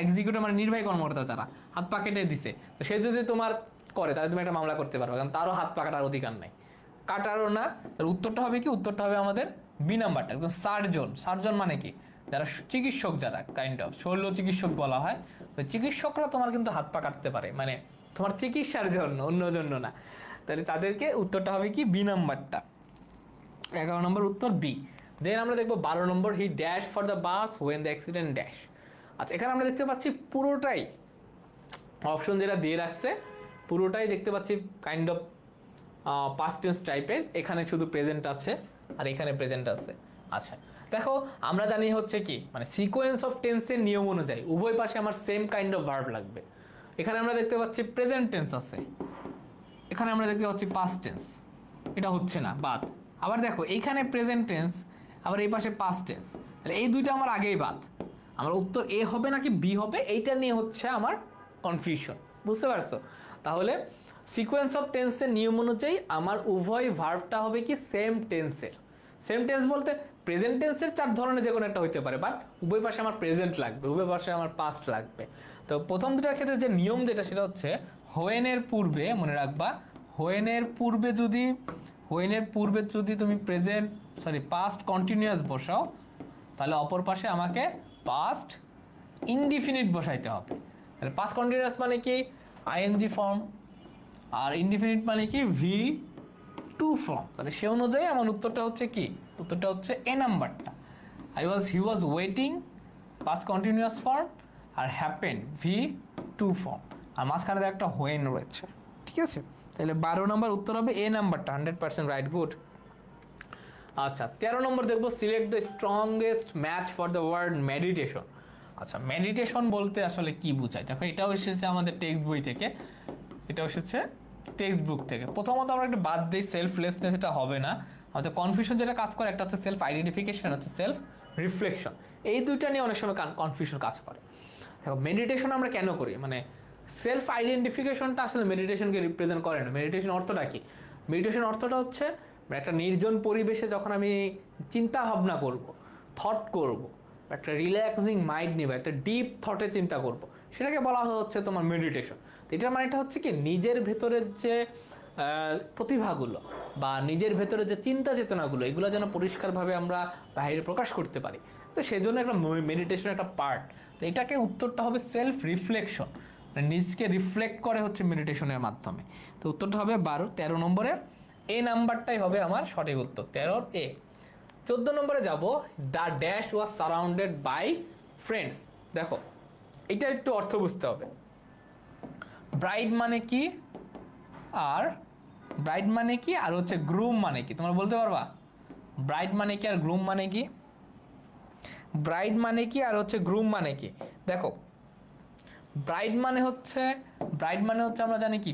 এক্সিকিউটর মানে নির্বাহী কর্মকর্তা, যারা হাত পা কেটে দিছে, তো সে যদি তোমার করে তাহলে তুমি একটা মামলা করতে পারবে, কারণ তারও হাত পা কাটার অধিকার নাই, কাটারও না। তার উত্তরটা হবে কি? উত্তরটা হবে আমাদের বি নাম্বারটা, একদম সার্জন। সার্জন মানে কি? যারা চিকিৎসক, যারা কাইন্ড অফ শল্য চিকিৎসক বলা হয়, তো চিকিৎসকরা তোমার কিন্তু হাত পা কাটতে পারে, মানে তোমার চিকিৎসার জন্য, অন্য জন্য না। তাহলে তাদেরকে উত্তরটা হবে কি? বি নাম্বারটা। 11 নম্বর উত্তর বি। দেন আমরা দেখবো 12 নম্বর, he dash for the bus when the accident dash. আচ্ছা, এখানে আমরা দেখতে পাচ্ছি পুরোটাই অপশন যেটা দিয়ে রাখছে, পুরোটাই দেখতে পাচ্ছি কাইন্ড অফ পাস্ট টেন্স টাইপের। এখানে শুধু প্রেজেন্ট আছে আর এখানে প্রেজেন্ট আছে। আচ্ছা, দেখো আমরা জানি হচ্ছে কি, মানে সিকোয়েন্স অফ টেন্সের নিয়ম অনুযায়ী উভয় পাশে আমার সেম কাইন্ড অফ ভার্ব লাগবে। এখানে আমরা দেখতে পাচ্ছি প্রেজেন্ট টেন্স আছে, এখানে আমরা দেখতে পাচ্ছি পাস্ট টেন্স, এটা হচ্ছে না, বাদ। আবার দেখো, এইখানে প্রেজেন্ট টেন্স, আবার এই পাশে পাস্ট টেন্স, তাহলে এই দুইটা আমার আগেই বাদ। আমার উত্তর এ হবে নাকি বি হবে, এইটা নিয়ে হচ্ছে আমার কনফিউশন, বুঝতে পারছো? তাহলে সিকোয়েন্স অফ টেন্সের নিয়ম অনুযায়ী আমার উভয় ভার্বটা হবে কি? সেম টেন্সের। সেম টেন্স বলতে প্রেজেন্ট টেন্সের 4 ধরনের যে কোনো একটা হইতে পারে, বাট উভয় পাশে আমার প্রেজেন্ট লাগবে, উভয় পাশে আমার পাস্ট লাগবে। তো প্রথম দুটার ক্ষেত্রে যে নিয়ম যেটা, সেটা হচ্ছে হোয়েনের পূর্বে, মনে রাখবা, হোয়েনের পূর্বে যদি তুমি পাস্ট কন্টিনিউয়াস বসাও, তাহলে অপর পাশে আমাকে পাস্ট ইনডিফিনিট বসাইতে হবে। তাহলে পাস্ট কন্টিনিউয়াস মানে কি? আইএনজি ফর্ম, আর ইনডিফিনিট মানে কি? V2 form. তাহলে সে অনুযায়ী আমার উত্তরটা হচ্ছে কি? উত্তরটা হচ্ছে এ নাম্বারটা। He was waiting, past continuous form, আর হ্যাপেন V2 ফর্ম, আর মাঝখানে একটা হোয়েন রয়েছে। ঠিক আছে, তাহলে 12 নম্বর উত্তর হবে এ নাম্বারটা, 100% রাইট, গুড। আচ্ছা 13 নম্বর দেখবো, select the strongest match for the word meditation. আচ্ছা মেডিটেশন বলতে আসলে কি বোঝায়? দেখো এটাও এসেছে আমাদের টেক্সট বই থেকে, এটাও এসেছে টেক্সট বুক থেকে। প্রথমত আমরা একটা বাদ দিই, সেলফলেসনেস, এটা হবে না আমাদের। কনফিউশন যেটা কাজ করে, একটা হচ্ছে সেলফ আইডেন্টিফিকেশন, হচ্ছে সেলফ রিফ্লেকশন, এই দুইটা নিয়ে অনেক সময় কনফিউশন কাজ করে। দেখো মেডিটেশন আমরা কেন করি, মানে সেলফ আইডেন্টিফিকেশনটা আসলে মেডিটেশনকে রিপ্রেজেন্ট করে না। মেডিটেশন অর্থটা কি? মেডিটেশন অর্থটা হচ্ছে একটা নির্জন পরিবেশে যখন আমি চিন্তা ভাবনা করব, থট করব, একটা রিল্যাক্সিং মাইন্ড নিব, একটা ডিপ থটে চিন্তা করব, সেটাকে বলা হচ্ছে তোমার মেডিটেশন। তো এটার মানেটা হচ্ছে কি, নিজের ভেতরের যে প্রতিভাগুলো বা নিজের ভেতরে যে চিন্তা চেতনাগুলো, এগুলো যেন পরিষ্কারভাবে আমরা বাইরে প্রকাশ করতে পারি। তো সেই জন্য একটা মেডিটেশন একটা পার্ট। তো এটাকে উত্তরটা হবে সেলফ রিফ্লেকশন, নিজকে রিফ্লেক্ট করে হচ্ছে মেডিটেশনের মাধ্যমে। তো উত্তরটা হবে 13 নম্বরে এ নাম্বারটাই হবে আমার সঠিক উত্তর, 13 এ। 14 নম্বরে যাব, the dash was surrounded by friends. দেখো এটা একটু অর্থ বুঝতে হবে। ব্রাইড মানে কি, আর ব্রাইড মানে কি, আর হচ্ছে গ্রুম মানে কি, তোমরা বলতে পারবা? ব্রাইড মানে কি আর গ্রুম মানে কি? ব্রাইড মানে কি আর হচ্ছে গ্রুম মানে কি? দেখো ব্রাইড মানে হচ্ছে আমরা জানি কি,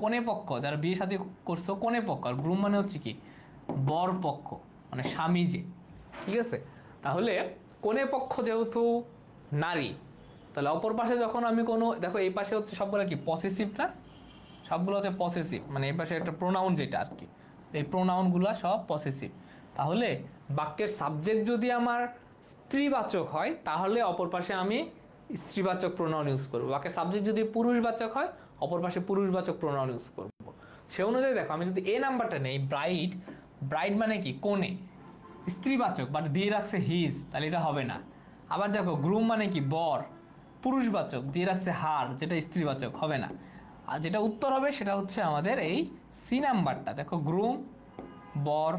কনে পক্ষ, যারা বিয়ে শাদী করছো কনে পক্ষ। আর গ্রুম মানে হচ্ছে কি, বর পক্ষ, মানে স্বামী যে। ঠিক আছে, তাহলে কনে পক্ষ যেহেতু নারী, তাহলে অপর পাশে যখন আমি কোনো, দেখো এই পাশে হচ্ছে সবগুলো কি পসেসিভ না, সবগুলো হচ্ছে পসেসিভ, মানে এই পাশে একটা প্রোনাউন যেটা আর কি, এই প্রোনাউনগুলো সব পসেসিভ। তাহলে বাক্যের সাবজেক্ট যদি আমার স্ত্রীবাচক হয়, তাহলে অপর পাশে আমি স্ত্রীবাচক প্রোনাউন ইউজ করবো। বাক্যের সাবজেক্ট যদি পুরুষবাচক হয়, অপর পাশে পুরুষবাচক প্রোনাউন ইউজ করবো। সে অনুযায়ী দেখো আমি যদি এ নাম্বারটা নেই, ব্রাইড মানে কি, কোনে, স্ত্রীবাচক, বাট দিয়ে রাখছে হিজ, তাহলে এটা হবে না। আবার দেখো গ্রুম মানে কি, বর, পুরুষবাচক, দিয়ে রাখছে হার, যেটা স্ত্রীবাচক, হবে না। আর যেটা উত্তর হবে সেটা হচ্ছে আমাদের এই সি নাম্বারটা। দেখো গ্রুম, বর,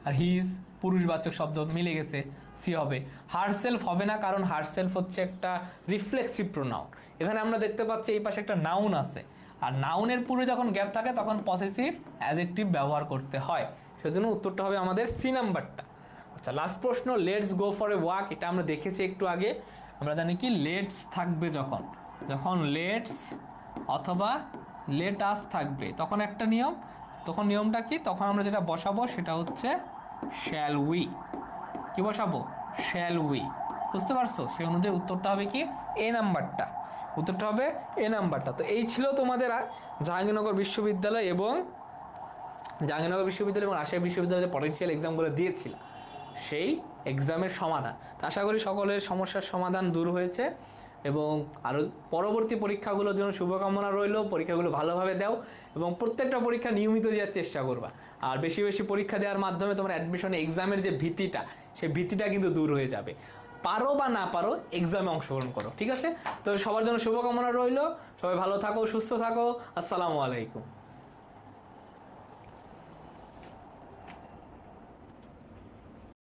আর হিজ পুরুষবাচক শব্দ মিলে গেছে, সি হবে। হারসেলফ হবে না, কারণ হারসেলফ হচ্ছে একটা রিফ্লেক্সিভ প্রোনাউন। এখানে আমরা দেখতে পাচ্ছি এই পাশে একটা নাউন আছে, আর নাউনের পূর্বে যখন গ্যাপ থাকে তখন পসেসিভ অ্যাডজেক্টিভ ব্যবহার করতে হয়। সেজন্য উত্তরটা হবে আমাদের সি নাম্বারটা। আচ্ছা লাস্ট প্রশ্ন, let's go for a walk. এটা আমরা দেখেছি একটু আগে। আমরা জানি কি, লেটস থাকবে যখন লেটস অথবা লেট আস থাকবে, তখন একটা নিয়ম। তখন নিয়মটা কি, তখন আমরা যেটা বসাবো সেটা হচ্ছে শ্যাল উই। কি বসাবো? Shall we. বুঝতে পারছো? সেই অনুযায়ী উত্তরটা হবে কি, এ নাম্বারটা। উত্তরটা হবে এ নাম্বারটা। তো এই ছিল তোমাদের জাহাঙ্গীরনগর বিশ্ববিদ্যালয় এবং রাজশাহী বিশ্ববিদ্যালয়ে যে পটেনশিয়াল এক্সামগুলো দিয়েছিলাম, সেই এক্সামের সমাধান। তো আশা করি সকলের সমস্যার সমাধান দূর হয়েছে, এবং আরও পরবর্তী পরীক্ষাগুলোর জন্য শুভকামনা রইল। পরীক্ষাগুলো ভালোভাবে দাও এবং প্রত্যেকটা পরীক্ষা নিয়মিত দেওয়ার চেষ্টা করবা। আর বেশি বেশি পরীক্ষা দেওয়ার মাধ্যমে তোমার অ্যাডমিশন এক্সামের যে ভীতিটা, সেই ভীতিটা কিন্তু দূর হয়ে যাবে। পারো বা না পারো, এক্সামে অংশগ্রহণ করো। ঠিক আছে, তো সবার জন্য শুভকামনা রইল। সবাই ভালো থাকো, সুস্থ থাকো। আসসালামু আলাইকুম।